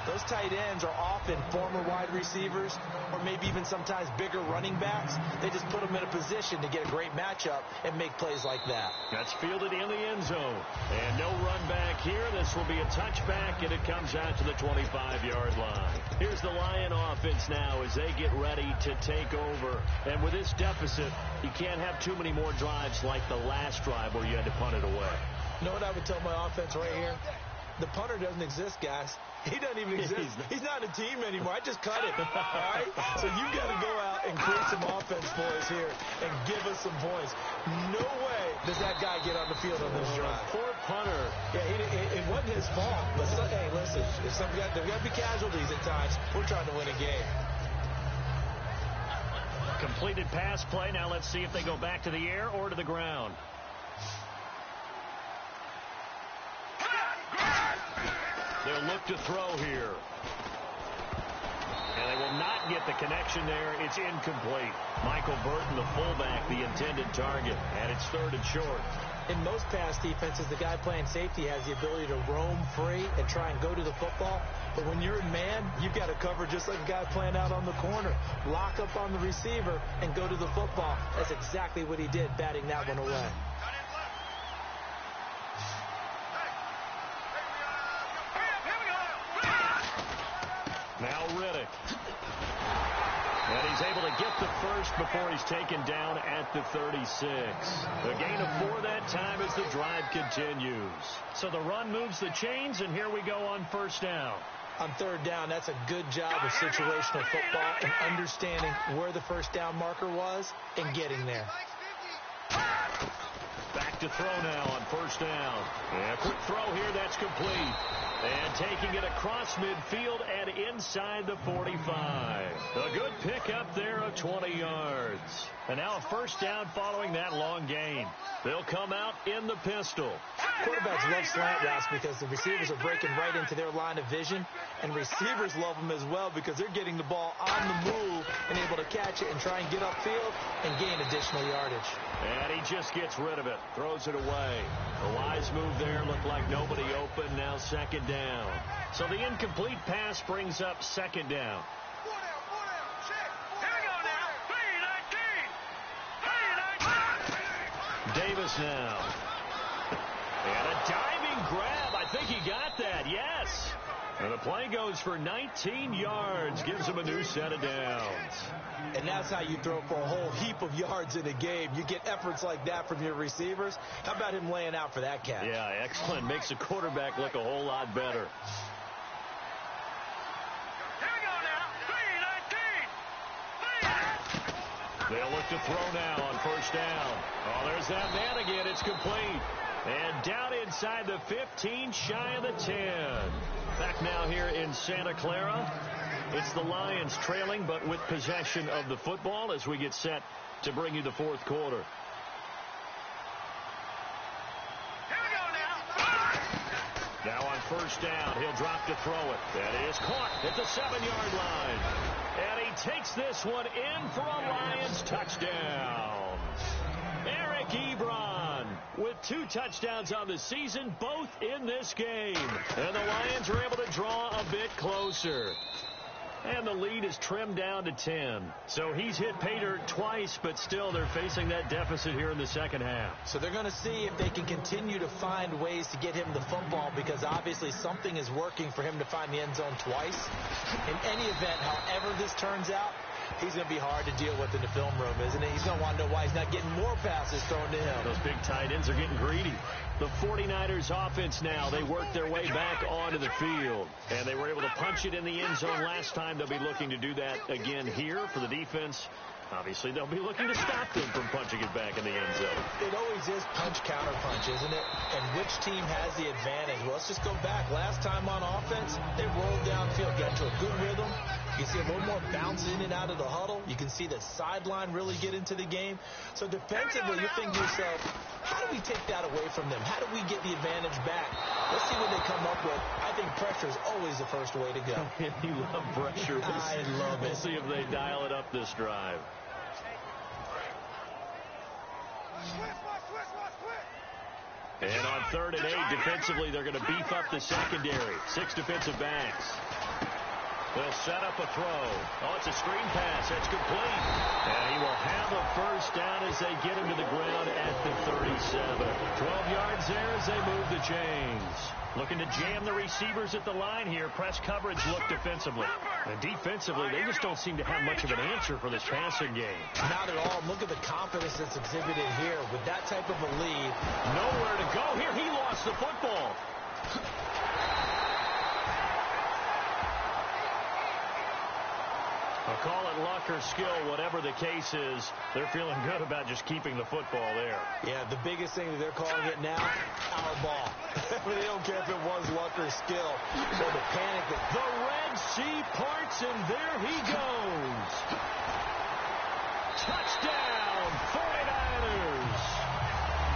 those tight ends are often former wide receivers or maybe even sometimes bigger running backs. They just put them in a position to get a great matchup and make plays like that. That's fielded in the end zone. And no run back here. This will be a touchback, and it comes out to the 25-yard line. Here's the Lion offense now as they get ready to take over. And with this deficit, you can't have too many more drives like the last drive where you had to punt it away. You know what I would tell my offense right here? The punter doesn't exist, guys. He doesn't even exist. He's not a team anymore. I just cut him. All right? So you've got to go out and create some offense for us here and give us some points. No way does that guy get on the field on this drive. Poor punter. Yeah, it wasn't his fault. But hey, listen, there's got to be casualties at times. We're trying to win a game. Completed pass play. Now let's see if they go back to the air or to the ground. They'll look to throw here. And they will not get the connection there. It's incomplete. Michael Burton, the fullback, the intended target. And it's 3rd and short. In most pass defenses, the guy playing safety has the ability to roam free and try and go to the football. But when you're in man, you've got to cover just like a guy playing out on the corner. Lock up on the receiver and go to the football. That's exactly what he did, batting that one away. Now Riddick. And he's able to get the first before he's taken down at the 36. A gain of 4 that time as the drive continues. So the run moves the chains, and here we go on 1st down. On 3rd down, that's a good job of situational football and understanding where the 1st down marker was and getting there. Back to throw now on 1st down. And a quick throw here, that's complete. And taking it across midfield and inside the 45. A good pickup there of 20 yards. And now a 1st down following that long gain. They'll come out in the pistol. Quarterbacks love slant routes because the receivers are breaking right into their line of vision. And receivers love them as well because they're getting the ball on the move and able to catch it and try and get upfield and gain additional yardage. And he just gets rid of it. Throws it away. A wise move there. Looked like nobody open. Now 2nd down. So the incomplete pass brings up 2nd down. Davis now. And a diving grab. I think he got that. Yes. And the play goes for 19 yards. Gives him a new set of downs. And that's how you throw for a whole heap of yards in a game. You get efforts like that from your receivers. How about him laying out for that catch? Yeah, excellent. Makes the quarterback look a whole lot better. They'll look to throw now on 1st down. Oh, there's that man again. It's complete. And down inside the 15, shy of the 10. Back now here in Santa Clara. It's the Lions trailing, but with possession of the football as we get set to bring you the 4th quarter. Now on 1st down, he'll drop to throw it. That is caught at the 7-yard line. And he takes this one in for a Lions touchdown. Eric Ebron with 2 touchdowns on the season, both in this game. And the Lions are able to draw a bit closer. And the lead is trimmed down to 10. So he's hit pay dirt twice, but still they're facing that deficit here in the 2nd half. So they're going to see if they can continue to find ways to get him the football because obviously something is working for him to find the end zone twice. In any event, however this turns out, he's going to be hard to deal with in the film room, isn't he? He's going to want to know why he's not getting more passes thrown to him. Those big tight ends are getting greedy. The 49ers offense now, they work their way back onto the field. And they were able to punch it in the end zone last time. They'll be looking to do that again here for the defense. Obviously, they'll be looking to stop them from punching it back in the end zone. It always is punch-counter-punch, isn't it? And which team has the advantage? Well, let's just go back. Last time on offense, they rolled downfield, got to a good rhythm, You see a little more bounce in and out of the huddle. You can see the sideline really get into the game. So defensively, you think to yourself, how do we take that away from them? How do we get the advantage back? Let's see what they come up with. I think pressure is always the first way to go. You love pressure. I love it. We'll see if they dial it up this drive. And on 3rd and 8, defensively, they're going to beef up the secondary. 6 defensive backs. They'll set up a throw. Oh, it's a screen pass. That's complete. And he will have a first down as they get him to the ground at the 37. 12 yards there as they move the chains. Looking to jam the receivers at the line here. Press coverage look defensively. And defensively, they just don't seem to have much of an answer for this passing game. Not at all. Look at the confidence that's exhibited here. With that type of a lead. Nowhere to go here. He lost the football. I'll call it luck or skill, whatever the case is. They're feeling good about just keeping the football there. Yeah, the biggest thing that they're calling it now, our ball. They don't care if it was luck or skill. So the panic. The Red Sea parts, and there he goes. Touchdown, 49ers.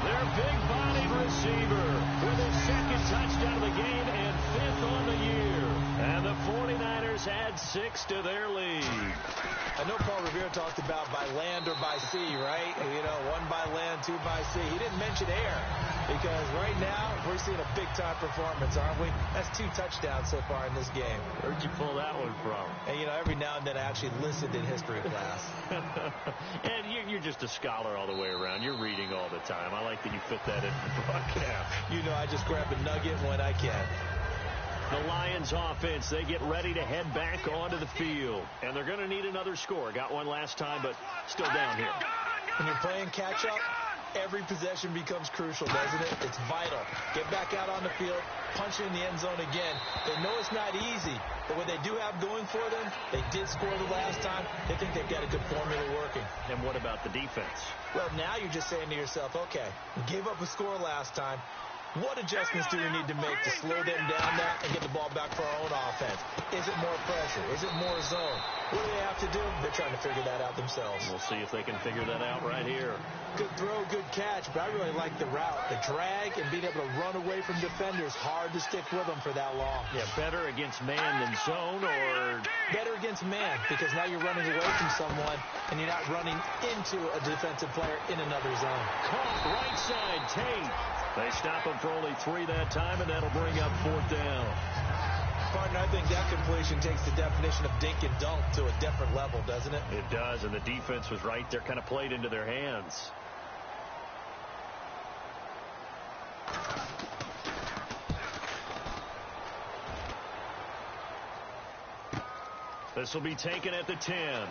Their big-bodied receiver with his 2nd touchdown of the game and 5th on the year. And the 49ers add 6 to their lead. I know Paul Revere talked about by land or by sea, right? You know, 1 by land, 2 by sea. He didn't mention air because right now we're seeing a big-time performance, aren't we? That's 2 touchdowns so far in this game. Where'd you pull that one from? And, you know, every now and then I actually listened in history class. And you're just a scholar all the way around. You're reading all the time. I like that you fit that in the broadcast. You know, I just grab a nugget when I can. The Lions offense, they get ready to head back onto the field. And they're going to need another score. Got one last time, but still down here. When you're playing catch-up, every possession becomes crucial, doesn't it? It's vital. Get back out on the field, punch it in the end zone again. They know it's not easy, but what they do have going for them, they did score the last time. They think they've got a good formula working. And what about the defense? Well, now you're just saying to yourself, okay, we gave up a score last time. What adjustments do we need to make to slow them down now and get the ball back for our own offense? Is it more pressure? Is it more zone? What do they have to do? They're trying to figure that out themselves. We'll see if they can figure that out right here. Good throw, good catch, but I really like the route. The drag and being able to run away from defenders. Hard to stick with them for that long. Yeah, better against man than zone, or better against man because now you're running away from someone and you're not running into a defensive player in another zone. Caught right side, Tate. They stop him for only 3 that time, and that'll bring up 4th down. Partner, I think that completion takes the definition of dink and dunk to a different level, doesn't it? It does, and the defense was right there, kind of played into their hands. This will be taken at the 10.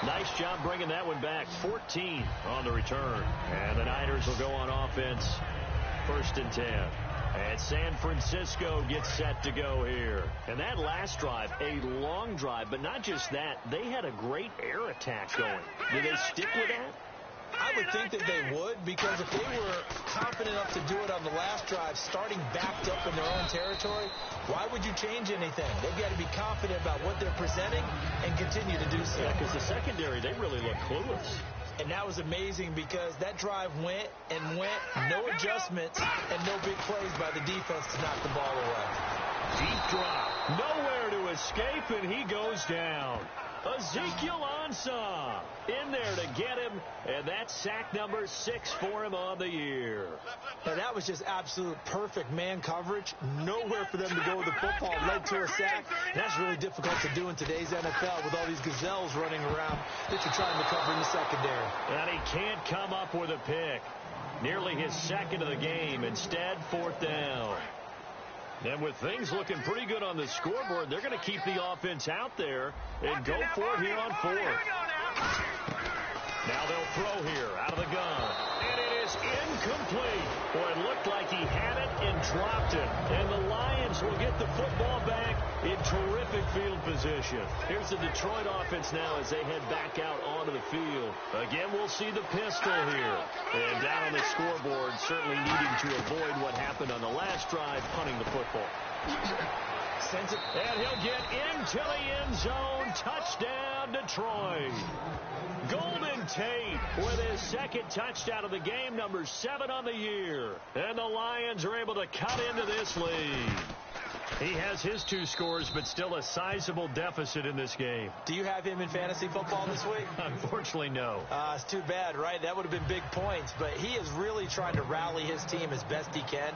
Nice job bringing that one back. 14 on the return. And the Niners will go on offense. 1st and 10. And San Francisco gets set to go here. And that last drive, a long drive, but not just that. They had a great air attack going. Did they stick with that? I would think that they would, because if they were confident enough to do it on the last drive, starting backed up in their own territory, why would you change anything? They've got to be confident about what they're presenting and continue to do so. Yeah, because the secondary, they really look clueless. And that was amazing because that drive went and went, no adjustments and no big plays by the defense to knock the ball away. Deep drop, nowhere to escape, and he goes down. Ezekiel Ansah in there to get him, and that's sack number 6 for him on the year. And that was just absolute perfect man coverage. Nowhere for them to go with the football. Led to a sack. That's really difficult to do in today's NFL with all these gazelles running around that you're trying to cover in the secondary. And he can't come up with a pick. Nearly his 2nd of the game. Instead, 4th down. And with things looking pretty good on the scoreboard, they're going to keep the offense out there and go for it here on 4th. Now they'll throw here out of the gun. And it is incomplete. Boy, it looked like he had it and dropped it. And the Lions will get the football back in terrific field position. Here's the Detroit offense now as they head back out onto the field. Again, we'll see the pistol here. And down on the scoreboard, certainly needing to avoid what happened on the last drive, punting the football. And he'll get into the end zone. Touchdown, Detroit. Golden Tate with his second touchdown of the game, number 7 on the year. And the Lions are able to cut into this lead. He has his 2 scores, but still a sizable deficit in this game. Do you have him in fantasy football this week? Unfortunately, no. It's too bad, right? That would have been big points, but he is really trying to rally his team as best he can.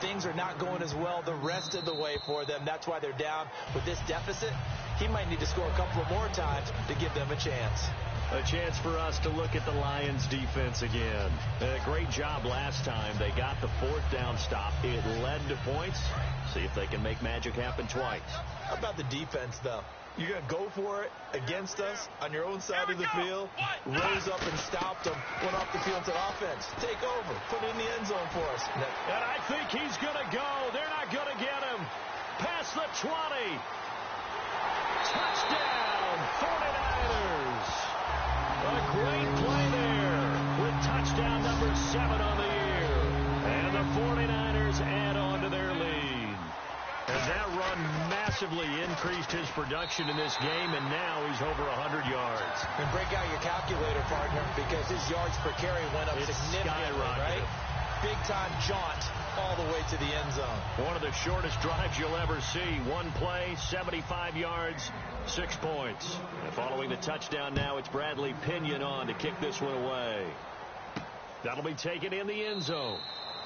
Things are not going as well the rest of the way for them. That's why they're down with this deficit. He might need to score a couple of more times to give them a chance. A chance for us to look at the Lions defense again. A great job last time. They got the 4th down stop. It led to points. See if they can make magic happen twice. How about the defense, though? You're going to go for it against us on your own side of the field. Rose up and stopped them. Went off the field to offense. Take over. Put it in the end zone for us. And I think he's going to go. They're not going to get him. Past the 20. Touchdown, 49ers. A great play there with touchdown number 7 on the year. And the 49ers add on to their lead. And that run massively increased his production in this game, and now he's over 100 yards. And break out your calculator, partner, because his yards per carry went up significantly, right? Big-time jaunt all the way to the end zone. One of the shortest drives you'll ever see. One play, 75 yards, 6 points. And following the touchdown now, it's Bradley Pinion on to kick this one away. That'll be taken in the end zone.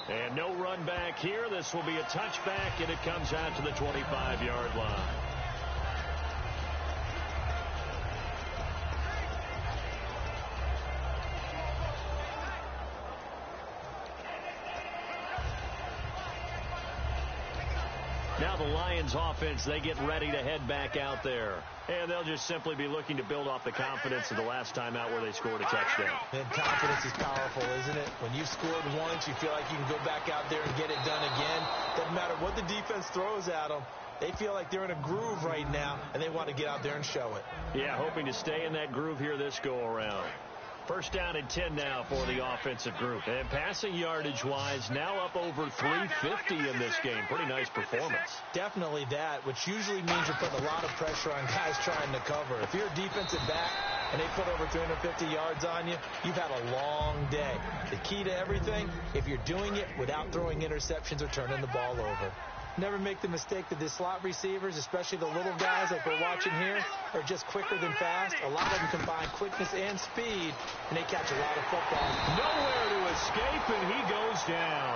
And no run back here. This will be a touchback, and it comes out to the 25-yard line. Now the Lions offense, they get ready to head back out there. And they'll just simply be looking to build off the confidence of the last time out where they scored a touchdown. And confidence is powerful, isn't it? When you've scored once, you feel like you can go back out there and get it done again. Doesn't matter what the defense throws at them. They feel like they're in a groove right now, and they want to get out there and show it. Yeah, hoping to stay in that groove here this go-around. First down and 10 now for the offensive group. And passing yardage-wise, now up over 350 in this game. Pretty nice performance. Definitely that, which usually means you're putting a lot of pressure on guys trying to cover. If you're a defensive back and they put over 350 yards on you, you've had a long day. The key to everything, if you're doing it without throwing interceptions or turning the ball over. Never make the mistake that the slot receivers, especially the little guys like we're watching here, are just quicker than fast. A lot of them combine quickness and speed, and they catch a lot of footballs. Nowhere to escape, and he goes down.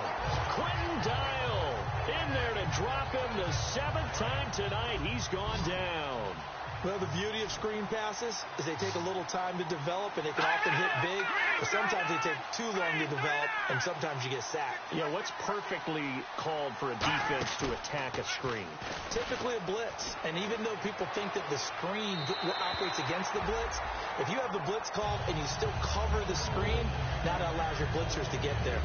Quentin Dial in there to drop him the 7th time tonight. He's gone down. Well, the beauty of screen passes is they take a little time to develop, and they can often hit big, but sometimes they take too long to develop, and sometimes you get sacked. Yeah, what's perfectly called for a defense to attack a screen? Typically a blitz, and even though people think that the screen operates against the blitz, if you have the blitz called and you still cover the screen, that allows your blitzers to get there.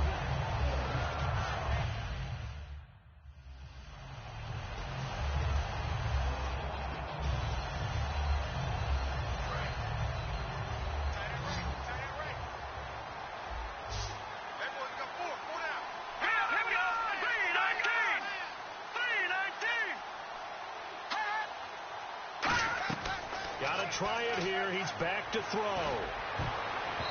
Try it here. He's back to throw.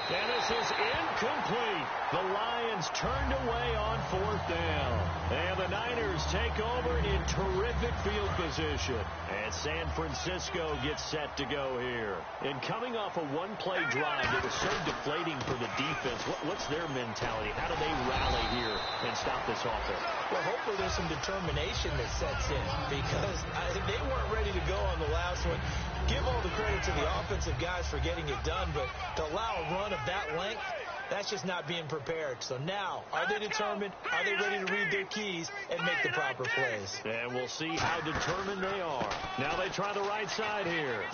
And this is incomplete. The Lions turned away on 4th down. And the Niners take over in terrific field position. And San Francisco gets set to go here. And coming off a one-play drive that was so deflating for the defense, what's their mentality? How do they rally here and stop this offense? Well, hopefully there's some determination that sets in, because they weren't ready to go on the last one. Give all the credit to the offensive guys for getting it done, but to allow a run of that length, that's just not being prepared. So now, are they determined? Are they ready to read their keys and make the proper plays? And we'll see how determined they are. Now they try the right side here.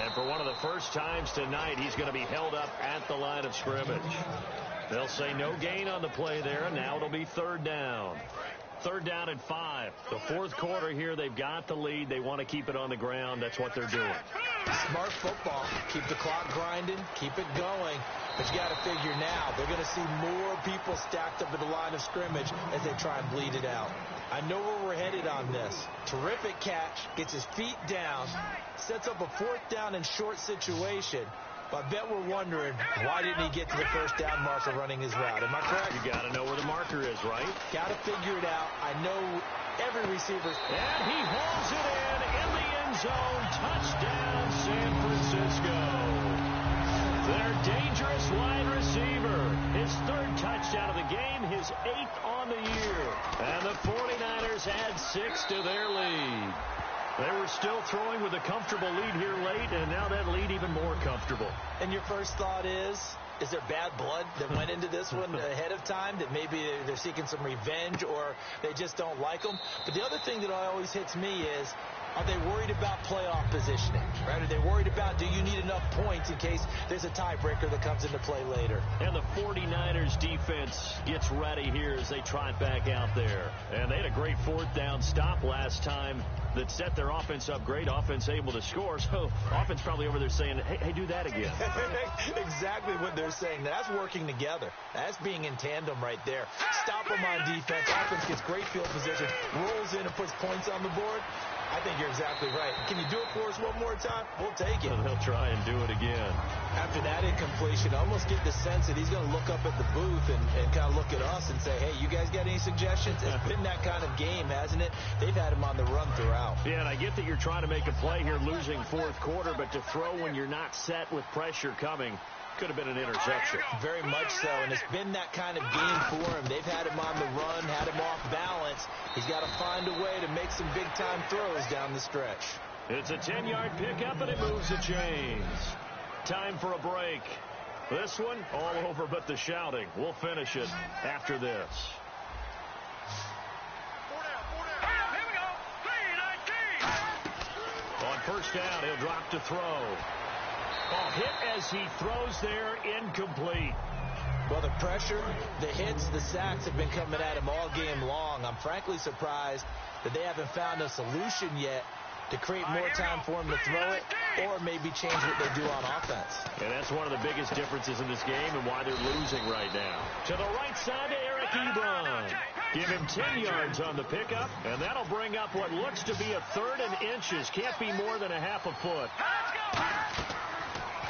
And for one of the first times tonight, he's going to be held up at the line of scrimmage. They'll say no gain on the play there. Now it'll be third down. Third down and 5. The fourth quarter here, they've got the lead. They want to keep it on the ground. That's what they're doing. Smart football. Keep the clock grinding. Keep it going. But you got to figure now, they're going to see more people stacked up at the line of scrimmage as they try and bleed it out. I know where we're headed on this. Terrific catch. Gets his feet down. Sets up a fourth down and short situation. But I bet we're wondering, why didn't he get to the first down marker running his route? Am I correct? You got to know where the marker is, right? Got to figure it out. I know every receiver. And he hauls it in the end zone. Touchdown, San Francisco. Their dangerous wide receiver. His third touchdown of the game, his 8th on the year. And the 49ers add 6 to their lead. They were still throwing with a comfortable lead here late, and now that lead even more comfortable. And your first thought is there bad blood that went into this one ahead of time, that maybe they're seeking some revenge or they just don't like them? But the other thing that always hits me is, are they worried about playoff positioning? Right? Are they worried about, do you need enough points in case there's a tiebreaker that comes into play later? And the 49ers defense gets ready here as they trot back out there. And they had a great fourth down stop last time that set their offense up great. Offense able to score. So offense probably over there saying, hey, do that again. Exactly what they're saying. That's working together. That's being in tandem right there. Stop them on defense. Offense gets great field position, rolls in and puts points on the board. I think you're exactly right. Can you do it for us one more time? We'll take it. And they'll try and do it again. After that incompletion, I almost get the sense that he's going to look up at the booth and kind of look at us and say, hey, you guys got any suggestions? It's been that kind of game, hasn't it? They've had him on the run throughout. Yeah, and I get that you're trying to make a play here losing fourth quarter, but to throw when you're not set with pressure coming could have been an interception. Very much so, and it's been that kind of game for him. They've had him on the run, had him off balance. He's got to find a way to make some big-time throws down the stretch. It's a 10-yard pickup, and it moves the chains. Time for a break. This one, all over but the shouting. We'll finish it after this. Here we go. 3-19. On first down, he'll drop to throw. Oh, hit as he throws there, incomplete. Well, the pressure, the hits, the sacks have been coming at him all game long. I'm frankly surprised that they haven't found a solution yet to create more time for him to throw it or maybe change what they do on offense. And that's one of the biggest differences in this game and why they're losing right now. To the right side to Eric Ebron. Give him 10 yards on the pickup, and that'll bring up what looks to be a third and inches. Can't be more than a half a foot.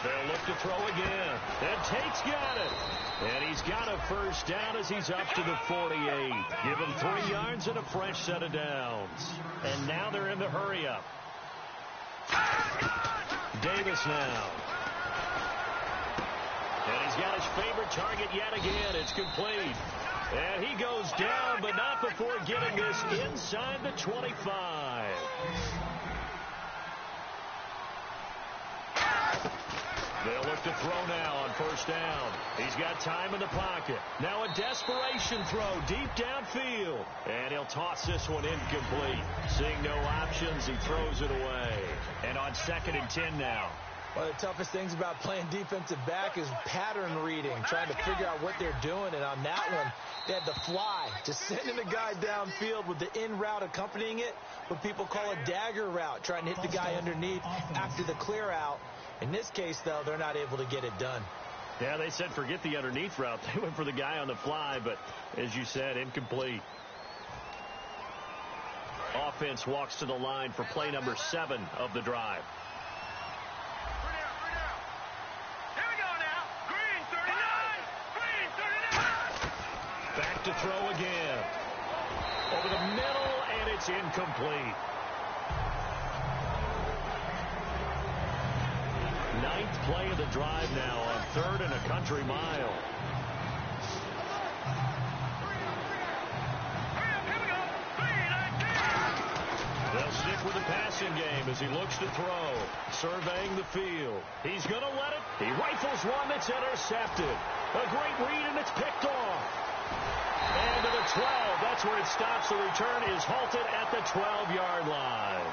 They'll look to throw again. And Tate's got it. And he's got a first down as he's up to the 48. Give him 3 yards and a fresh set of downs. And now they're in the hurry-up. Davis now. And he's got his favorite target yet again. It's complete. And he goes down, but not before getting this inside the 25. They'll look to throw now on first down. He's got time in the pocket. Now a desperation throw deep downfield. And he'll toss this one incomplete. Seeing no options, he throws it away. And on 2nd and 10 now. One of the toughest things about playing defensive back is pattern reading, trying to figure out what they're doing. And on that one, they had the fly, just sending a guy downfield with the in route accompanying it, what people call a dagger route, trying to hit the guy underneath after the clear out. In this case, though, they're not able to get it done. Yeah, they said forget the underneath route. They went for the guy on the fly, but as you said, incomplete. Offense walks to the line for play number 7 of the drive. Here we go now. Green 39. Green 39. Back to throw again. Over the middle, and it's incomplete. 9th play of the drive now on 3rd and a country mile. Here we go. 3-19. They'll stick with the passing game as he looks to throw. Surveying the field. He's going to let it. He rifles one that's intercepted. A great read, and it's picked off. And to the 12. That's where it stops. The return is halted at the 12-yard line.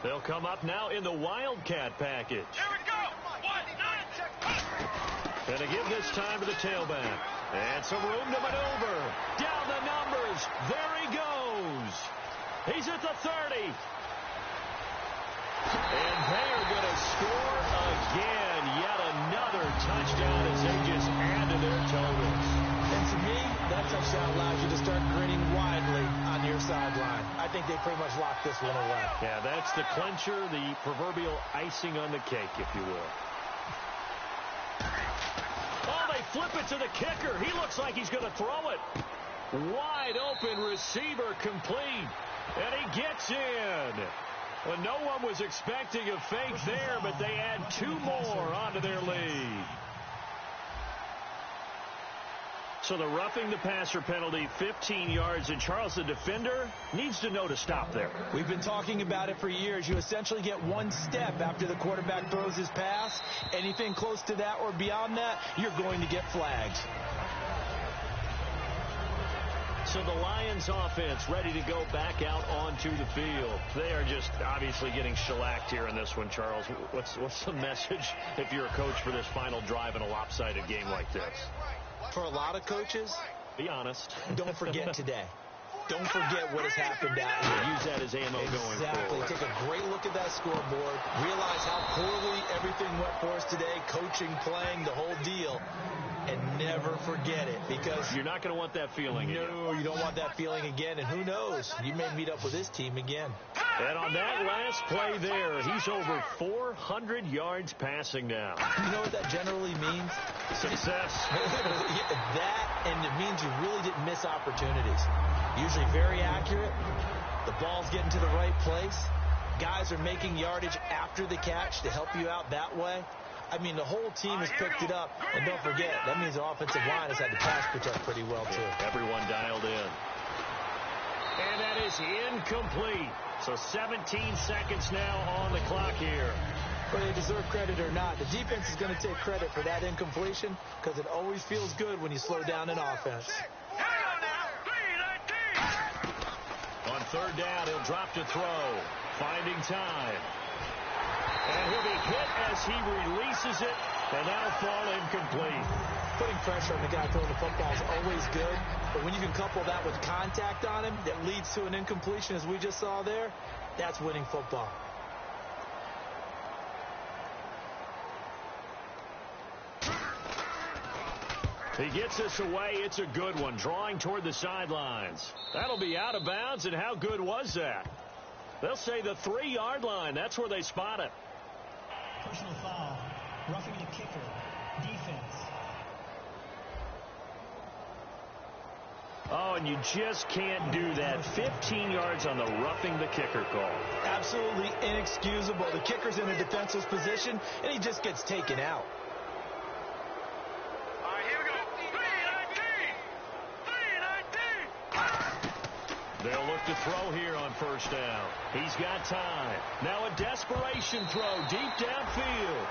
They'll come up now in the Wildcat package. Here we go. 1, 9, And to give this time to the tailback. And some room to maneuver. Down the numbers. There he goes. He's at the 30. And they're going to score again. Yet another touchdown as they just add to their totals. And to me, that touchdown allows you to start grinning widely on your sideline. I think they pretty much locked this one away. Yeah, that's the clincher, the proverbial icing on the cake, if you will. Oh, they flip it to the kicker. He looks like he's going to throw it. Wide open receiver complete. And he gets in. Well, no one was expecting a fake there, but they add 2 more onto their lead. So the roughing the passer penalty, 15 yards, and Charles, the defender, needs to know to stop there. We've been talking about it for years. You essentially get 1 step after the quarterback throws his pass. Anything close to that or beyond that, you're going to get flags. So the Lions offense ready to go back out onto the field. They are just obviously getting shellacked here in this one, Charles. What's the message if you're a coach for this final drive in a lopsided game like this? For a lot of coaches, be honest. Don't forget today. Don't forget what has happened out here. Use that as ammo going forward. Take a great look at that scoreboard. Realize how poorly everything went for us today. Coaching, playing, the whole deal. And never forget it, because you're not going to want that feeling again. No, you don't want that feeling again. And who knows? You may meet up with this team again. And on that last play there, he's over 400 yards passing now. You know what that generally means? Success. That, and it means you really didn't miss opportunities. Usually very accurate. The ball's getting to the right place. Guys are making yardage after the catch to help you out that way. I mean, the whole team has picked it up. And don't forget, that means the offensive line has had to pass protect pretty well, too. Everyone dialed in. And that is incomplete. So 17 seconds now on the clock here. Whether they deserve credit or not, the defense is going to take credit for that incompletion, because it always feels good when you slow down an offense. On 3rd down, he'll drop to throw. Finding time. And he'll be hit as he releases it, and that'll fall incomplete. Putting pressure on the guy throwing the football is always good, but when you can couple that with contact on him that leads to an incompletion, as we just saw there, that's winning football. He gets this away. It's a good one, drawing toward the sidelines. That'll be out of bounds, and how good was that? They'll say the 3-yard line. That's where they spot it. Personal foul. Roughing the kicker. Defense. Oh, and you just can't do that. 15 yards on the roughing the kicker call. Absolutely inexcusable. The kicker's in a defenseless position, and he just gets taken out. All right, here we go. 3-19. They'll look to throw here on 1st down. He's got time. Now a desperation throw deep downfield.